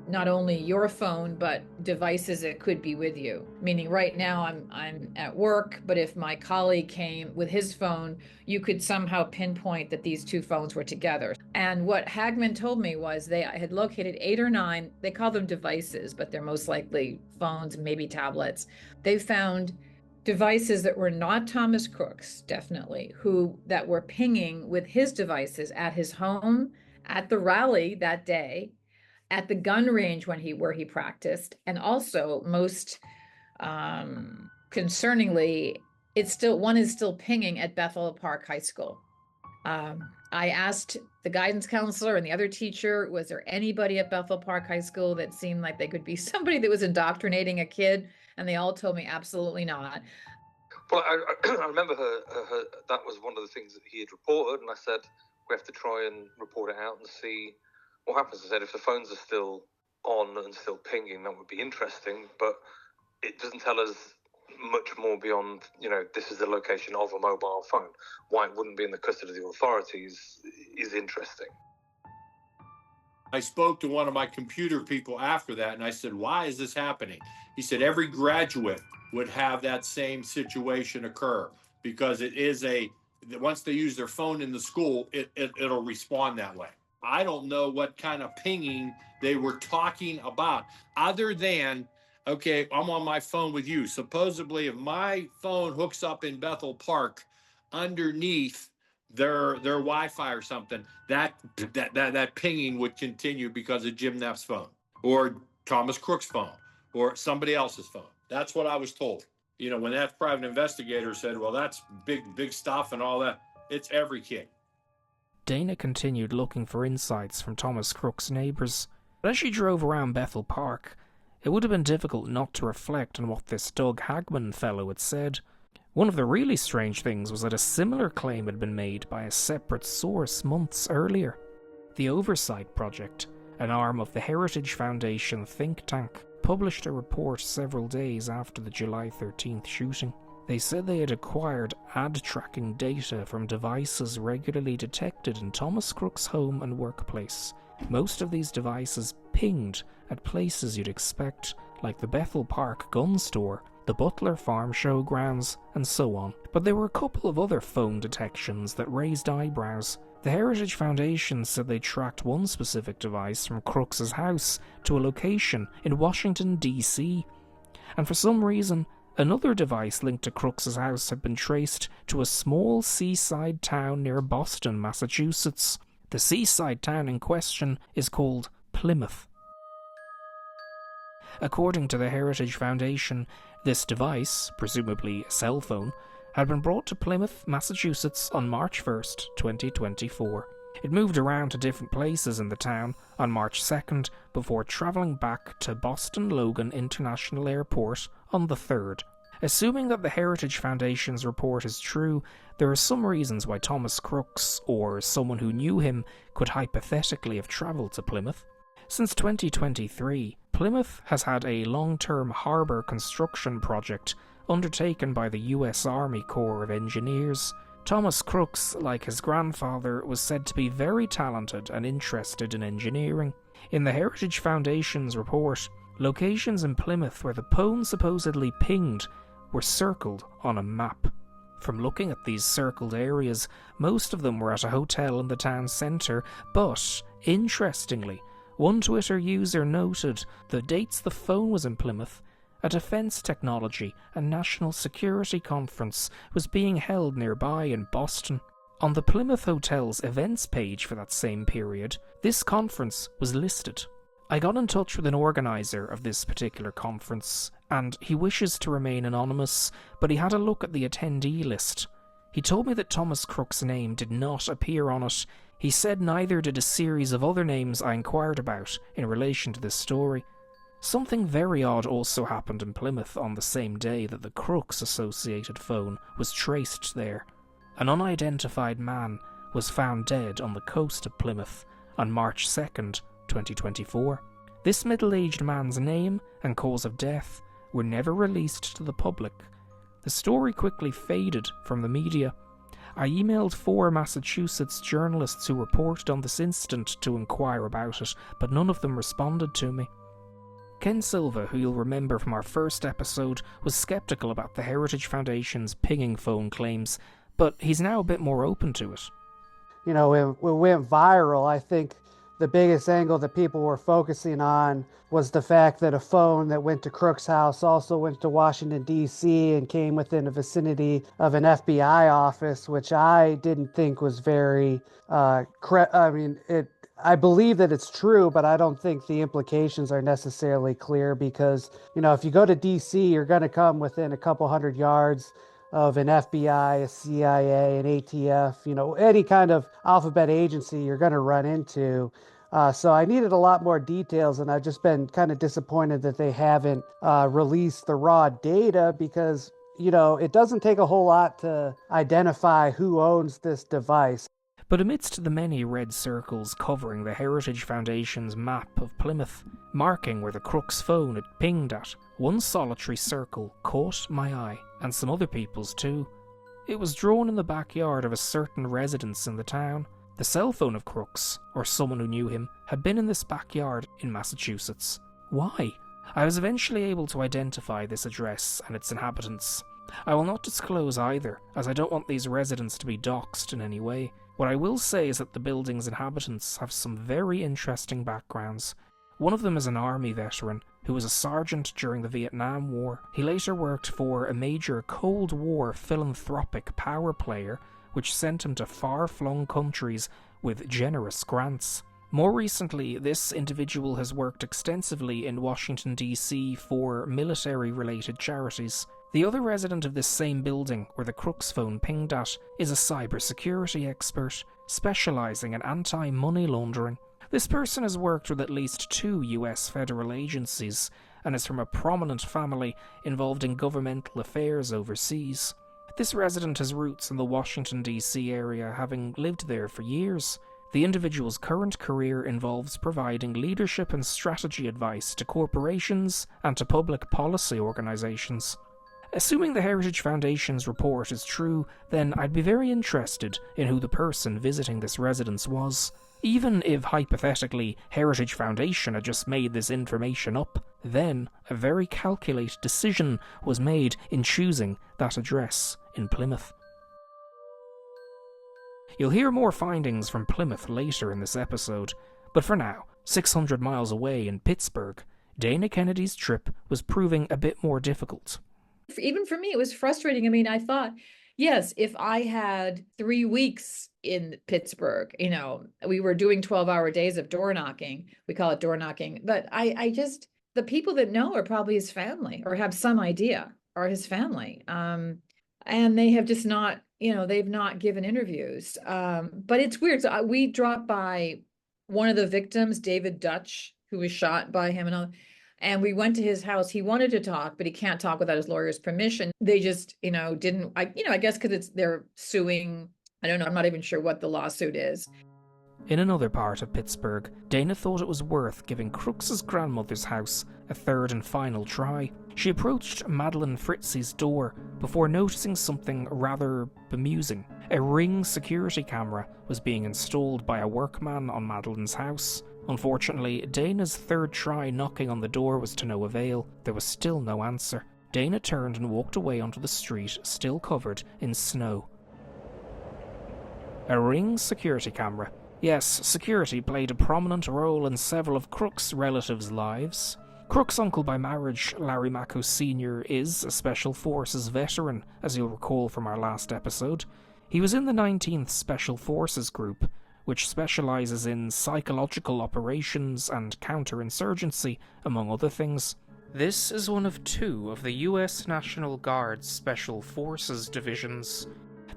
S2: not only your phone, but devices that could be with you. Meaning right now I'm at work, but if my colleague came with his phone, you could somehow pinpoint that these 2 phones were together. And what Hagman told me was they had located 8 or 9, they call them devices, but they're most likely phones, maybe tablets. They found devices that were not Thomas Crooks, definitely, that were pinging with his devices at his home, at the rally that day, at the gun range where he practiced, and also most concerningly, one is still pinging at Bethel Park High School. I asked the guidance counselor and the other teacher, was there anybody at Bethel Park High School that seemed like they could be somebody that was indoctrinating a kid? And they all told me absolutely not.
S3: Well, I remember her that was one of the things that he had reported, and I said, we have to try and report it out and see what happens. I said, if the phones are still on and still pinging, that would be interesting, but it doesn't tell us much more beyond, this is the location of a mobile phone. Why it wouldn't be in the custody of the authorities is interesting.
S5: I spoke to one of my computer people after that, and I said, why is this happening? He said every graduate would have that same situation occur, because it is once they use their phone in the school, it'll respond that way. I don't know what kind of pinging they were talking about, other than, okay, I'm on my phone with you. Supposedly, if my phone hooks up in Bethel Park underneath their Wi-Fi or something, that pinging would continue because of Jim Neff's phone or Thomas Crooks' phone or somebody else's phone. That's what I was told. When that private investigator said, well, that's big stuff and all that, it's every kid.
S1: Dana continued looking for insights from Thomas Crooks' neighbours. But as she drove around Bethel Park, it would have been difficult not to reflect on what this Doug Hagman fellow had said. One of the really strange things was that a similar claim had been made by a separate source months earlier. The Oversight Project, an arm of the Heritage Foundation think tank, published a report several days after the July 13th shooting. They said they had acquired ad tracking data from devices regularly detected in Thomas Crooks' home and workplace. Most of these devices pinged at places you'd expect, like the Bethel Park gun store, the Butler Farm showgrounds, and so on. But there were a couple of other phone detections that raised eyebrows. The Heritage Foundation said they tracked one specific device from Crooks's house to a location in Washington, D.C. And for some reason, another device linked to Crooks's house had been traced to a small seaside town near Boston, Massachusetts. The seaside town in question is called Plymouth. According to the Heritage Foundation, this device, presumably a cell phone, had been brought to Plymouth, Massachusetts on March 1st, 2024. It moved around to different places in the town on March 2nd before travelling back to Boston Logan International Airport on the 3rd. Assuming that the Heritage Foundation's report is true, there are some reasons why Thomas Crooks, or someone who knew him, could hypothetically have travelled to Plymouth. Since 2023, Plymouth has had a long-term harbour construction project undertaken by the US Army Corps of Engineers. Thomas Crooks, like his grandfather, was said to be very talented and interested in engineering. In the Heritage Foundation's report, locations in Plymouth where the phone supposedly pinged were circled on a map. From looking at these circled areas, most of them were at a hotel in the town centre, but, interestingly, One Twitter user noted the dates the phone was in Plymouth. A defence technology and national security conference was being held nearby in Boston. On the Plymouth Hotel's events page for that same period, this conference was listed. I got in touch with an organiser of this particular conference, and he wishes to remain anonymous, but he had a look at the attendee list. He told me that Thomas Crooks' name did not appear on it. He said neither did a series of other names I inquired about in relation to this story. Something very odd also happened in Plymouth on the same day that the Crooks-associated phone was traced there. An unidentified man was found dead on the coast of Plymouth on March 2nd, 2024. This middle-aged man's name and cause of death were never released to the public. The story quickly faded from the media. I emailed 4 Massachusetts journalists who reported on this incident to inquire about it, but none of them responded to me. Ken Silva, who you'll remember from our first episode, was sceptical about the Heritage Foundation's pinging phone claims, but he's now a bit more open to it.
S4: You know, when it went viral, I think the biggest angle that people were focusing on was the fact that a phone that went to Crooks' house also went to Washington, D.C. and came within the vicinity of an FBI office, which I didn't think was very, I believe that it's true, but I don't think the implications are necessarily clear because, you know, if you go to D.C., you're going to come within a couple hundred yards of an FBI, a CIA, an ATF, you know, any kind of alphabet agency you're going to run into. So I needed a lot more details, and I've just been kind of disappointed that they haven't released the raw data because, you know, it doesn't take a whole lot to identify who owns this device.
S1: But amidst the many red circles covering the Heritage Foundation's map of Plymouth, marking where the Crooks' phone had pinged at, one solitary circle caught my eye, and some other people's too. It was drawn in the backyard of a certain residence in the town. The cell phone of Crooks, or someone who knew him, had been in this backyard in Massachusetts. Why? I was eventually able to identify this address and its inhabitants. I will not disclose either, as I don't want these residents to be doxed in any way. What I will say is that the building's inhabitants have some very interesting backgrounds. One of them is an army veteran who was a sergeant during the Vietnam War. He later worked for a major Cold War philanthropic power player which sent him to far-flung countries with generous grants. More recently, this individual has worked extensively in Washington, D.C. for military-related charities. The other resident of this same building where the Crooks phone pinged at is a cybersecurity expert, specialising in anti-money laundering. This person has worked with at least 2 US federal agencies and is from a prominent family involved in governmental affairs overseas. This resident has roots in the Washington, D.C. area, having lived there for years. The individual's current career involves providing leadership and strategy advice to corporations and to public policy organisations. Assuming the Heritage Foundation's report is true, then I'd be very interested in who the person visiting this residence was. Even if, hypothetically, Heritage Foundation had just made this information up, then a very calculated decision was made in choosing that address in Plymouth. You'll hear more findings from Plymouth later in this episode, but for now, 600 miles away in Pittsburgh, Dana Kennedy's trip was proving a bit more difficult.
S2: Even for me, it was frustrating. I mean, I thought, yes, if I had 3 weeks in Pittsburgh, you know, we were doing 12-hour days of door knocking. We call it door knocking. But I just, the people that know are probably his family or have some idea are his family. And they have just not, you know, they've not given interviews. But it's weird. So we dropped by one of the victims, David Dutch, who was shot by him and all. And we went to his house. He wanted to talk, but he can't talk without his lawyer's permission. They just, you know, didn't, I guess because they're suing. I don't know. I'm not even sure what the lawsuit is.
S1: In another part of Pittsburgh, Dana thought it was worth giving Crooks's grandmother's house a third and final try. She approached Madeline Fritzie's door before noticing something rather bemusing. A Ring security camera was being installed by a workman on Madeline's house. Unfortunately, Dana's third try knocking on the door was to no avail. There was still no answer. Dana turned and walked away onto the street, still covered in snow. A Ring security camera Yes, security played a prominent role in several of Crooks' relatives' lives. Crooks' uncle by marriage, Larry Macko Sr., is a Special Forces veteran, as you'll recall from our last episode. He was in the 19th Special Forces Group, which specialises in psychological operations and counterinsurgency, among other things. This is one of 2 of the US National Guard's Special Forces divisions.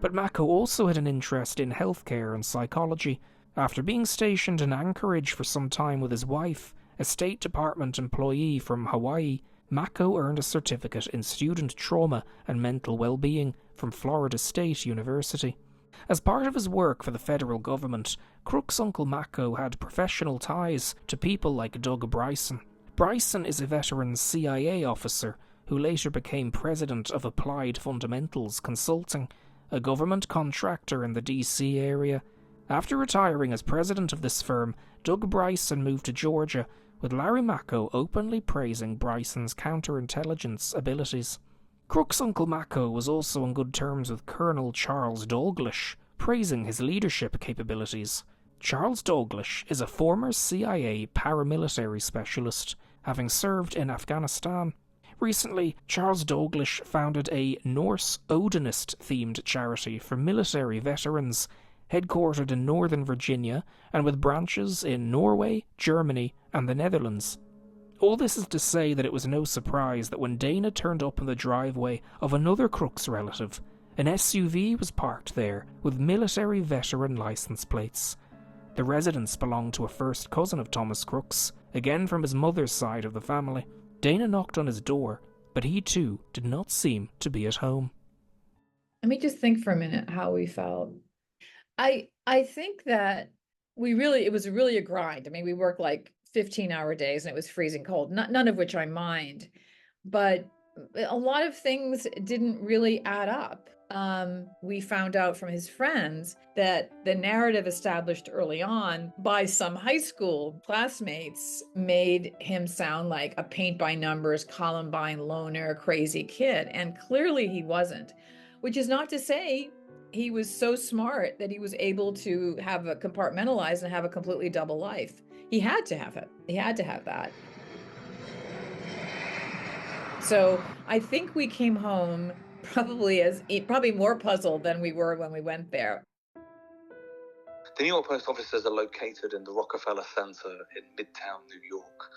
S1: But Macko also had an interest in healthcare and psychology. After being stationed in Anchorage for some time with his wife, a State Department employee from Hawaii, Macko earned a certificate in student trauma and mental well-being from Florida State University. As part of his work for the federal government, Crooks' uncle Macko had professional ties to people like Doug Bryson. Bryson is a veteran CIA officer who later became president of Applied Fundamentals Consulting, a government contractor in the D.C. area. After retiring as president of this firm, Doug Bryson moved to Georgia, with Larry Macko openly praising Bryson's counterintelligence abilities. Crooks' uncle Macko was also on good terms with Colonel Charles Dalglish, praising his leadership capabilities. Charles Dalglish is a former CIA paramilitary specialist, having served in Afghanistan. Recently, Charles Dalglish founded a Norse Odinist-themed charity for military veterans, headquartered in Northern Virginia and with branches in Norway, Germany, and the Netherlands. All this is to say that it was no surprise that when Dana turned up in the driveway of another Crooks relative, an SUV was parked there with military veteran license plates. The residence belonged to a first cousin of Thomas Crooks, again from his mother's side of the family. Dana knocked on his door, but he too did not seem to be at home.
S2: Let me just think for a minute how we felt. I think that it was really a grind. I mean, we worked like 15-hour days and it was freezing cold, none of which I mind, but a lot of things didn't really add up. We found out from his friends that the narrative established early on by some high school classmates made him sound like a paint-by-numbers, Columbine loner, crazy kid, and clearly he wasn't, which is not to say he was so smart that he was able to have a compartmentalize and have a completely double life. He had to have it. He had to have that. So I think we came home probably more puzzled than we were when we went there.
S3: The New York post offices are located in the Rockefeller Center in Midtown New York.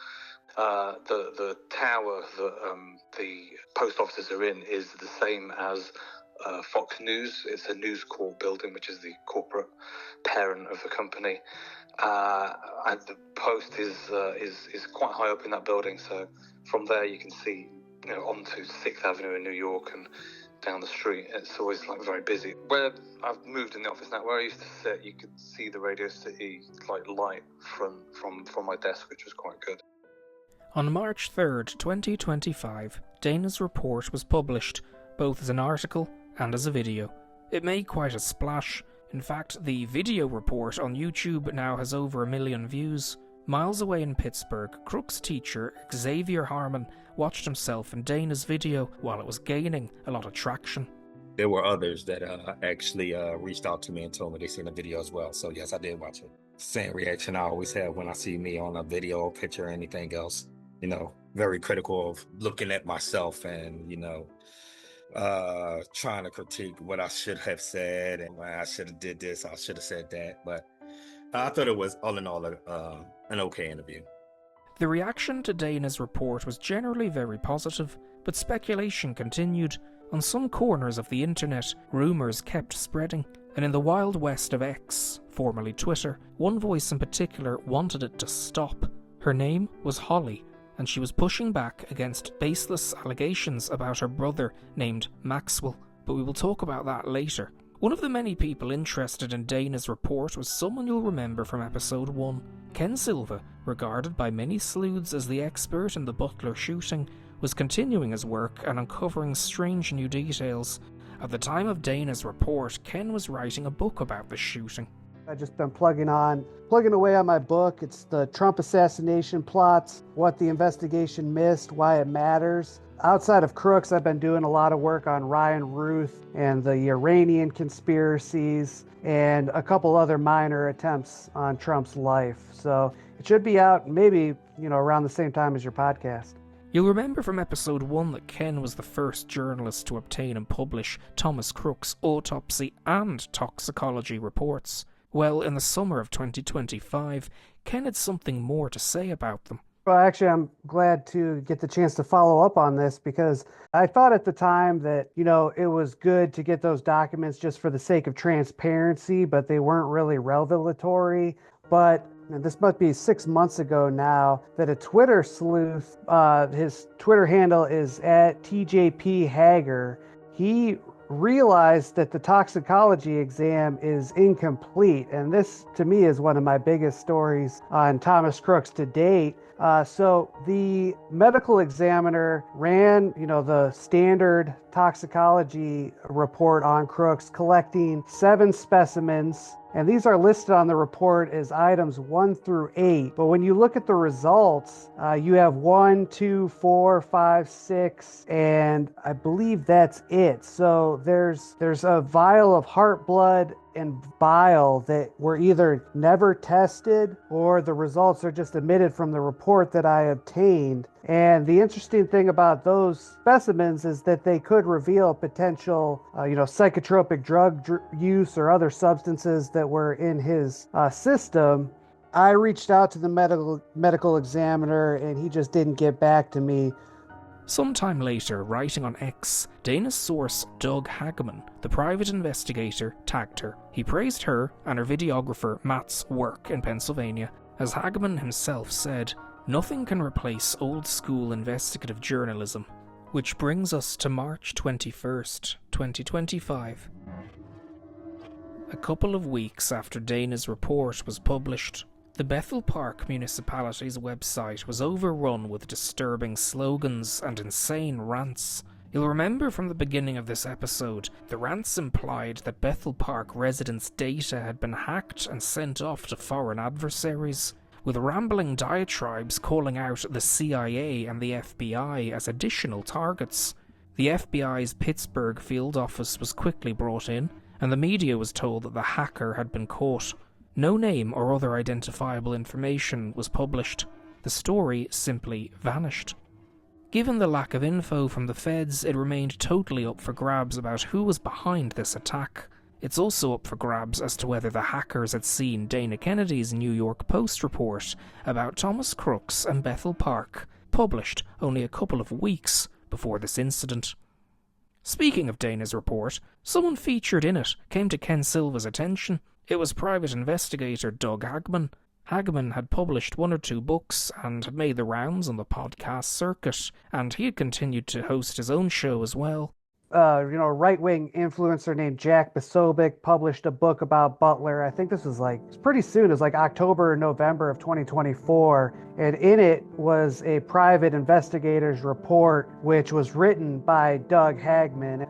S3: The tower that the post offices are in is the same as Fox News. It's a News Corp building, which is the corporate parent of the company. And the post is quite high up in that building. So from there you can see, onto 6th Avenue in New York and down the street. It's always like very busy. Where I've moved in the office now, where I used to sit, you could see the Radio City light from my desk, which was quite good.
S1: On March 3rd, 2025, Dana's report was published, both as an article and as a video. It made quite a splash. In fact, the video report on YouTube now has over 1 million views. Miles away in Pittsburgh, Crooks' teacher, Xavier Harmon, watched himself in Dana's video while it was gaining a lot of traction.
S6: There were others that actually reached out to me and told me they seen the video as well. So yes, I did watch it. Same reaction I always have when I see me on a video or picture or anything else. Very critical of looking at myself and, trying to critique what I should have said and why I should have did this, I should have said that. But I thought it was all in all an okay interview.
S1: The reaction to Dana's report was generally very positive, but speculation continued. On some corners of the internet, rumours kept spreading, and in the wild west of X, formerly Twitter, one voice in particular wanted it to stop. Her name was Holly, and she was pushing back against baseless allegations about her brother named Maxwell, but we will talk about that later. One of the many people interested in Dana's report was someone you'll remember from episode 1. Ken Silva, regarded by many sleuths as the expert in the Butler shooting, was continuing his work and uncovering strange new details. At the time of Dana's report, Ken was writing a book about the shooting.
S4: I've just been plugging away on my book. It's the Trump assassination plots, what the investigation missed, why it matters. Outside of Crooks, I've been doing a lot of work on Ryan Ruth and the Iranian conspiracies and a couple other minor attempts on Trump's life. So it should be out maybe, around the same time as your podcast.
S1: You'll remember from episode 1 that Ken was the first journalist to obtain and publish Thomas Crooks' autopsy and toxicology reports. Well, in the summer of 2025, Ken had something more to say about them.
S4: Well, actually, I'm glad to get the chance to follow up on this because I thought at the time that, it was good to get those documents just for the sake of transparency, but they weren't really revelatory. But this must be 6 months ago now that a Twitter sleuth, his Twitter handle is @TJPHager. He realized that the toxicology exam is incomplete. And this, to me, is one of my biggest stories on Thomas Crooks to date. So the medical examiner ran, the standard toxicology report on Crooks, collecting 7 specimens. And these are listed on the report as items 1 through 8. But when you look at the results, you have 1, 2, 4, 5, 6, and I believe that's it. So there's a vial of heart blood and bile that were either never tested or the results are just omitted from the report that I obtained. And the interesting thing about those specimens is that they could reveal potential, psychotropic drug use or other substances that were in his system. I reached out to the medical examiner and he just didn't get back to me.
S1: Sometime later, writing on X, Dana's source, Doug Hageman, the private investigator, tagged her. He praised her and her videographer, Matt's work in Pennsylvania. As Hageman himself said, nothing can replace old-school investigative journalism. Which brings us to March 21st, 2025. A couple of weeks after Dana's report was published, the Bethel Park municipality's website was overrun with disturbing slogans and insane rants. You'll remember from the beginning of this episode, the rants implied that Bethel Park residents' data had been hacked and sent off to foreign adversaries, with rambling diatribes calling out the CIA and the FBI as additional targets. The FBI's Pittsburgh field office was quickly brought in, and the media was told that the hacker had been caught. No name or other identifiable information was published. The story simply vanished. Given the lack of info from the feds, it remained totally up for grabs about who was behind this attack. It's also up for grabs as to whether the hackers had seen Dana Kennedy's New York Post report about Thomas Crooks and Bethel Park, published only a couple of weeks before this incident. Speaking of Dana's report, someone featured in it came to Ken Silva's attention. It was private investigator Doug Hageman. Hageman had published 1 or 2 books and had made the rounds on the podcast circuit, and he had continued to host his own show as well.
S4: A right-wing influencer named Jack Posobiec published a book about Butler. I think this was it's pretty soon. It was October or November of 2024. And in it was a private investigator's report, which was written by Doug Hageman.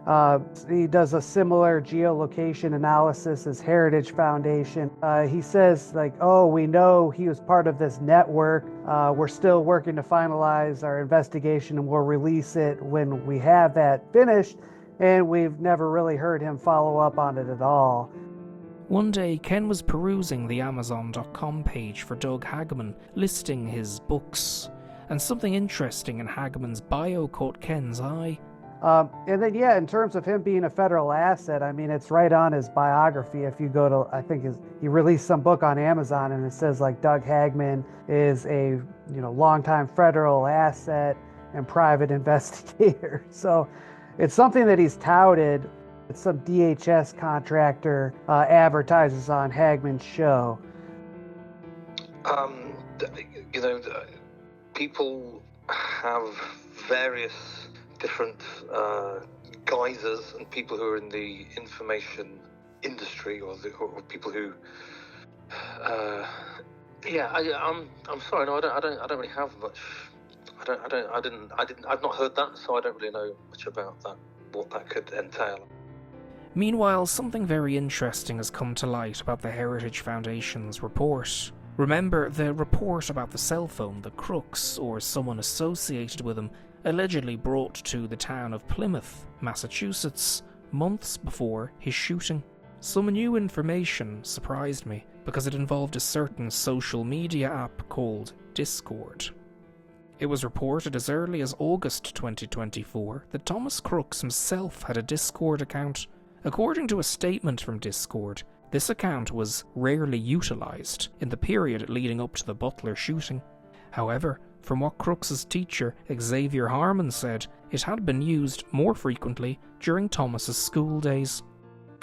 S4: He does a similar geolocation analysis as Heritage Foundation. He says we know he was part of this network. We're still working to finalize our investigation and we'll release it when we have that finished. And we've never really heard him follow up on it at all.
S1: One day, Ken was perusing the Amazon.com page for Doug Hageman, listing his books, and something interesting in Hageman's bio caught Ken's eye.
S4: And then, in terms of him being a federal asset, it's right on his biography. If you go to, he released some book on Amazon, and it says Doug Hageman is a longtime federal asset and private investigator. So it's something that he's touted. It's some DHS contractor advertises on Hageman's show.
S3: People have various different guises, and people who are in the information industry, or people who, I'm sorry, no, I don't really have much. I've not heard that, so I don't really know much about that, what that could entail.
S1: Meanwhile, something very interesting has come to light about the Heritage Foundation's report. Remember the report about the cell phone that Crooks, or someone associated with him, allegedly brought to the town of Plymouth, Massachusetts, months before his shooting? Some new information surprised me because it involved a certain social media app called Discord. It was reported as early as August 2024 that Thomas Crooks himself had a Discord account. According to a statement from Discord, this account was rarely utilised in the period leading up to the Butler shooting. However, from what Crooks's teacher, Xavier Harmon, said, it had been used more frequently during Thomas's school days.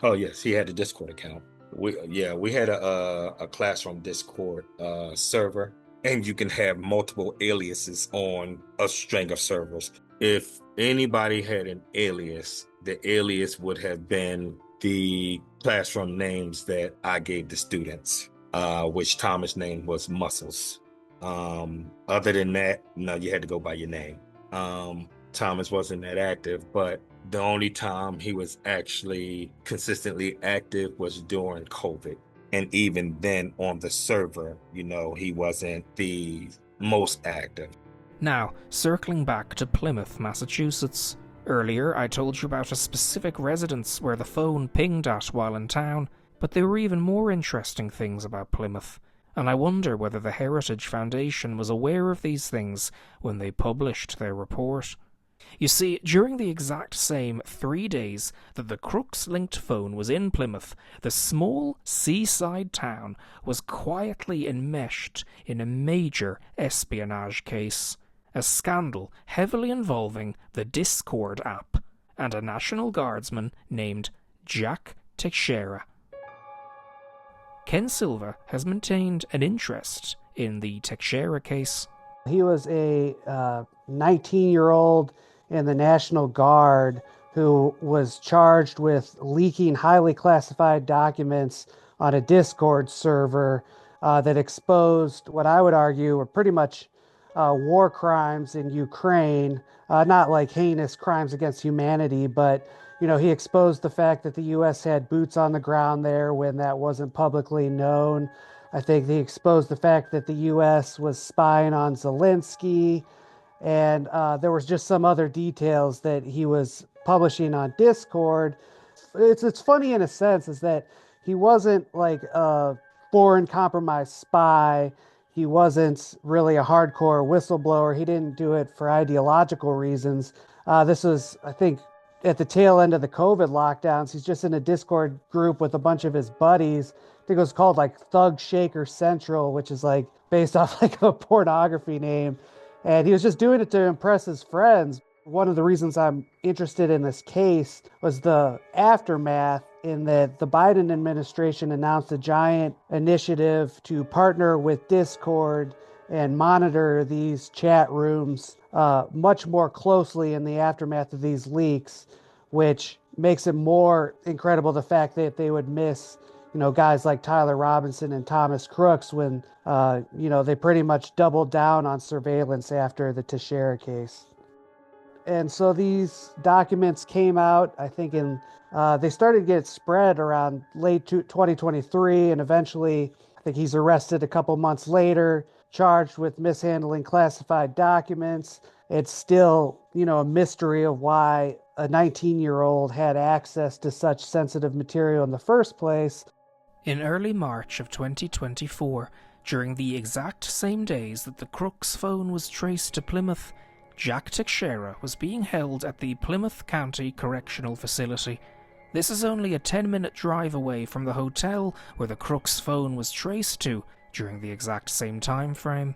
S6: Oh yes, he had a Discord account. We had a classroom Discord server, and you can have multiple aliases on a string of servers. If anybody had an alias, the alias would have been the classroom names that I gave the students, which Thomas' name was Muscles. Other than that, no, you had to go by your name. Thomas wasn't that active, but the only time he was actually consistently active was during COVID. And even then on the server, he wasn't the most active.
S1: Now, circling back to Plymouth, Massachusetts. Earlier, I told you about a specific residence where the phone pinged at while in town, but there were even more interesting things about Plymouth, and I wonder whether the Heritage Foundation was aware of these things when they published their report. You see, during the exact same 3 days that the Crooks-linked phone was in Plymouth, the small seaside town was quietly enmeshed in a major espionage case. A scandal heavily involving the Discord app and a National Guardsman named Jack Teixeira. Ken Silva has maintained an interest in the Teixeira case.
S4: He was a 19-year-old in the National Guard who was charged with leaking highly classified documents on a Discord server that exposed what I would argue were pretty much war crimes in Ukraine, not like heinous crimes against humanity, but he exposed the fact that the U.S. had boots on the ground there when that wasn't publicly known. I think he exposed the fact that the U.S. was spying on Zelensky, and there was just some other details that he was publishing on Discord. It's funny in a sense is that he wasn't like a foreign compromised spy. He wasn't really a hardcore whistleblower. He didn't do it for ideological reasons. This was, I think, at the tail end of the COVID lockdowns. He's just in a Discord group with a bunch of his buddies. I think it was called like Thug Shaker Central, which is like based off like a pornography name. And he was just doing it to impress his friends. One of the reasons I'm interested in this case was the aftermath, in that the Biden administration announced a giant initiative to partner with Discord and monitor these chat rooms much more closely in the aftermath of these leaks, which makes it more incredible the fact that they would miss guys like Tyler Robinson and Thomas Crooks when, they pretty much doubled down on surveillance after the Teixeira case. And so these documents came out, I think, they started to get spread around late 2023, and eventually, I think he's arrested a couple months later, charged with mishandling classified documents. It's still, a mystery of why a 19-year-old had access to such sensitive material in the first place.
S1: In early March of 2024, during the exact same days that the Crooks phone was traced to Plymouth, Jack Teixeira was being held at the Plymouth County Correctional Facility. This is only a 10-minute drive away from the hotel where the Crooks phone was traced to during the exact same time frame.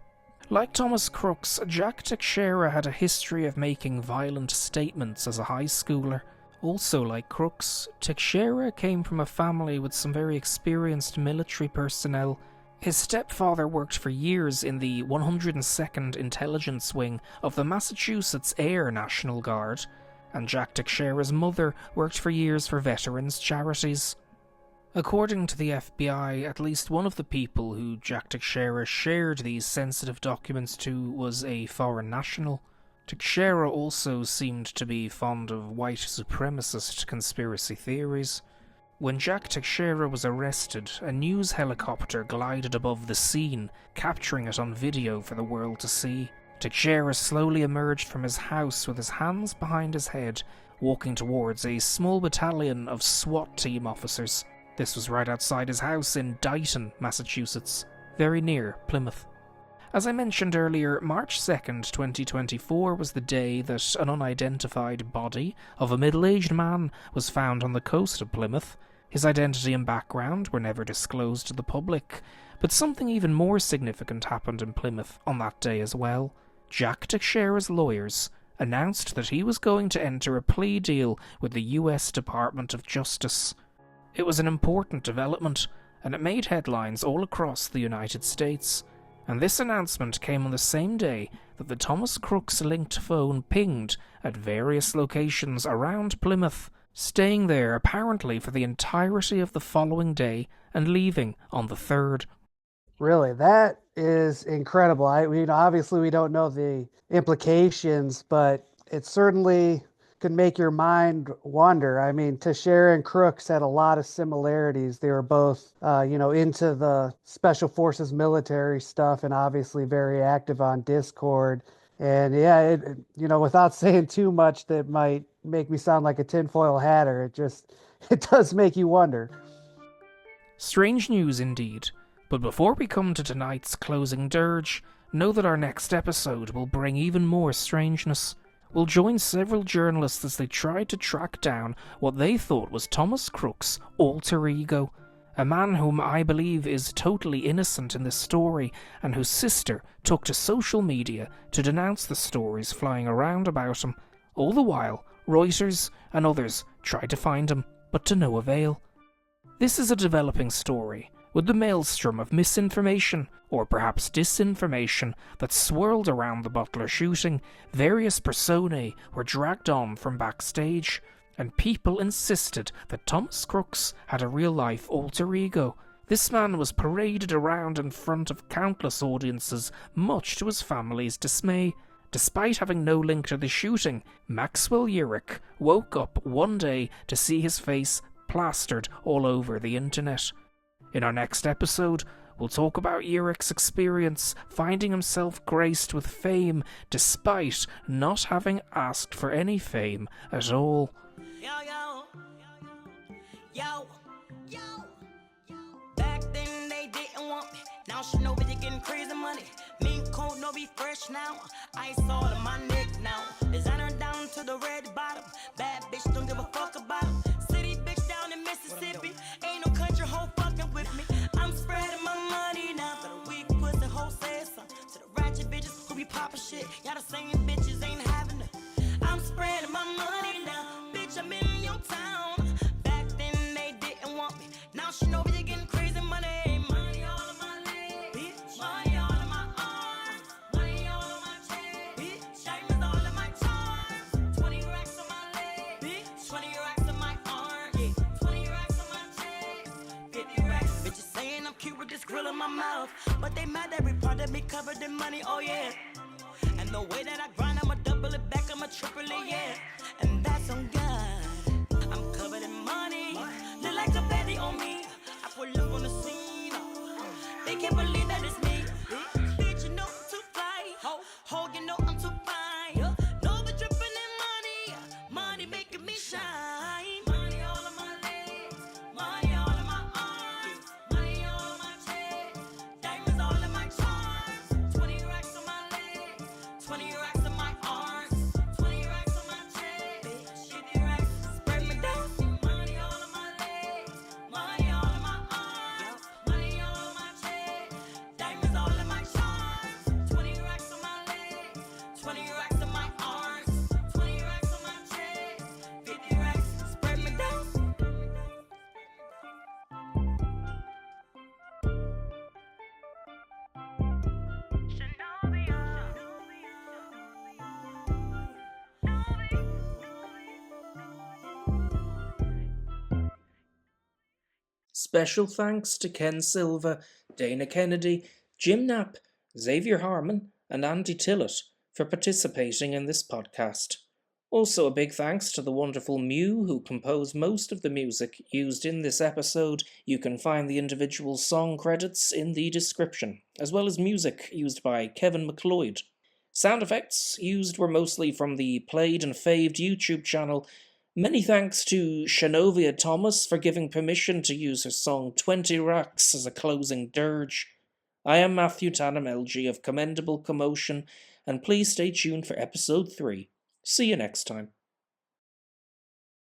S1: Like Thomas Crooks, Jack Teixeira had a history of making violent statements as a high schooler. Also like Crooks, Teixeira came from a family with some very experienced military personnel. His stepfather worked for years in the 102nd Intelligence Wing of the Massachusetts Air National Guard, and Jack Teixeira's mother worked for years for veterans charities. According to the FBI, at least one of the people who Jack Teixeira shared these sensitive documents to was a foreign national. Teixeira also seemed to be fond of white supremacist conspiracy theories. When Jack Teixeira was arrested, a news helicopter glided above the scene, capturing it on video for the world to see. Teixeira slowly emerged from his house with his hands behind his head, walking towards a small battalion of SWAT team officers. This was right outside his house in Dighton, Massachusetts, very near Plymouth. As I mentioned earlier, March 2nd, 2024 was the day that an unidentified body of a middle-aged man was found on the coast of Plymouth. His identity and background were never disclosed to the public, but something even more significant happened in Plymouth on that day as well. Jack Teixeira's lawyers announced that he was going to enter a plea deal with the US Department of Justice. It was an important development, and it made headlines all across the United States. And this announcement came on the same day that the Thomas Crooks linked phone pinged at various locations around Plymouth, staying there apparently for the entirety of the following day and leaving on the 3rd.
S4: Really, that is incredible. Obviously we don't know the implications, but it certainly could make your mind wander. I mean, Teixeira and Crooks had a lot of similarities. They were both, into the Special Forces military stuff and obviously very active on Discord. And yeah, without saying too much that might make me sound like a tinfoil hatter, it does make you wonder.
S1: Strange news indeed. But before we come to tonight's closing dirge, know that our next episode will bring even more strangeness. We'll join several journalists as they tried to track down what they thought was Thomas Crooks' alter ego, a man whom I believe is totally innocent in this story and whose sister took to social media to denounce the stories flying around about him. All the while, Reuters and others tried to find him, but to no avail. This is a developing story, with the maelstrom of misinformation, or perhaps disinformation, that swirled around the Butler shooting. Various personae were dragged on from backstage, and people insisted that Thomas Crooks had a real-life alter ego. This man was paraded around in front of countless audiences, much to his family's dismay. Despite having no link to the shooting, Maxwell Urick woke up one day to see his face plastered all over the internet. In our next episode, we'll talk about Urick's experience finding himself graced with fame despite not having asked for any fame at all.
S7: Back then they didn't want me. Now Shanoviah getting crazy money. Me cold, no be fresh now. Ice all in my neck now. Designer down to the red bottom. Bad bitch don't give a fuck about him. City bitch down in Mississippi. Ain't no country hoe fucking with me. I'm spreading my money now. To the weak pussy hoe say something. To the ratchet bitches who be popping shit. Y'all the same bitches ain't having it. I'm spreading my money now. Bitch, I'm in your town. Back then they didn't want me. Now Shanoviah getting crazy money. Money all of my legs. Bitch. Money all of my arms. Money all of my chest. Bitch. Diamonds all of my charms. 20 racks on my legs. Bitch. 20 racks on my arms. Yeah. 20 racks on my chest. 50 racks. Bitches saying I'm cute with this grill in my mouth. But they mad every part of me covered in money, oh yeah. And the way that I grind, I'ma double it back, I'ma triple it, yeah. And that's on God. I'm covered in money. Look like a baby on me. I put love on the scene. They can't believe that it's me. Bitch, you know I'm too fly. Ho, you know I'm too fine. No, but dripping in money. Money making me shine. Money all of my legs. Money all of my arms. Money all of my chest. Diamonds all of my charms. 20 racks on my legs. 20 racks on my arms. 20 racks on my chest. 50 racks. Spread me down. Money all of my legs. Money all of my arms. Money all of my chest. Diamonds all of my charms. 20 racks on my legs. 20 racks on my arms. 20 racks on my chest. 50 racks. Spread me down.
S1: Special thanks to Ken Silva, Dana Kennedy, Jim Knapp, Xavier Harmon, and Andy Tillett for participating in this podcast. Also, a big thanks to the wonderful Myuu, who composed most of the music used in this episode. You can find the individual song credits in the description, as well as music used by Kevin MacLeod. Sound effects used were mostly from the Played and Faved YouTube channel. Many thanks to Shanoviah Thomas for giving permission to use her song 20 Racks as a closing dirge. I am Matthew Tannum LG of Commendable Commotion, and please stay tuned for episode 3. See you next time.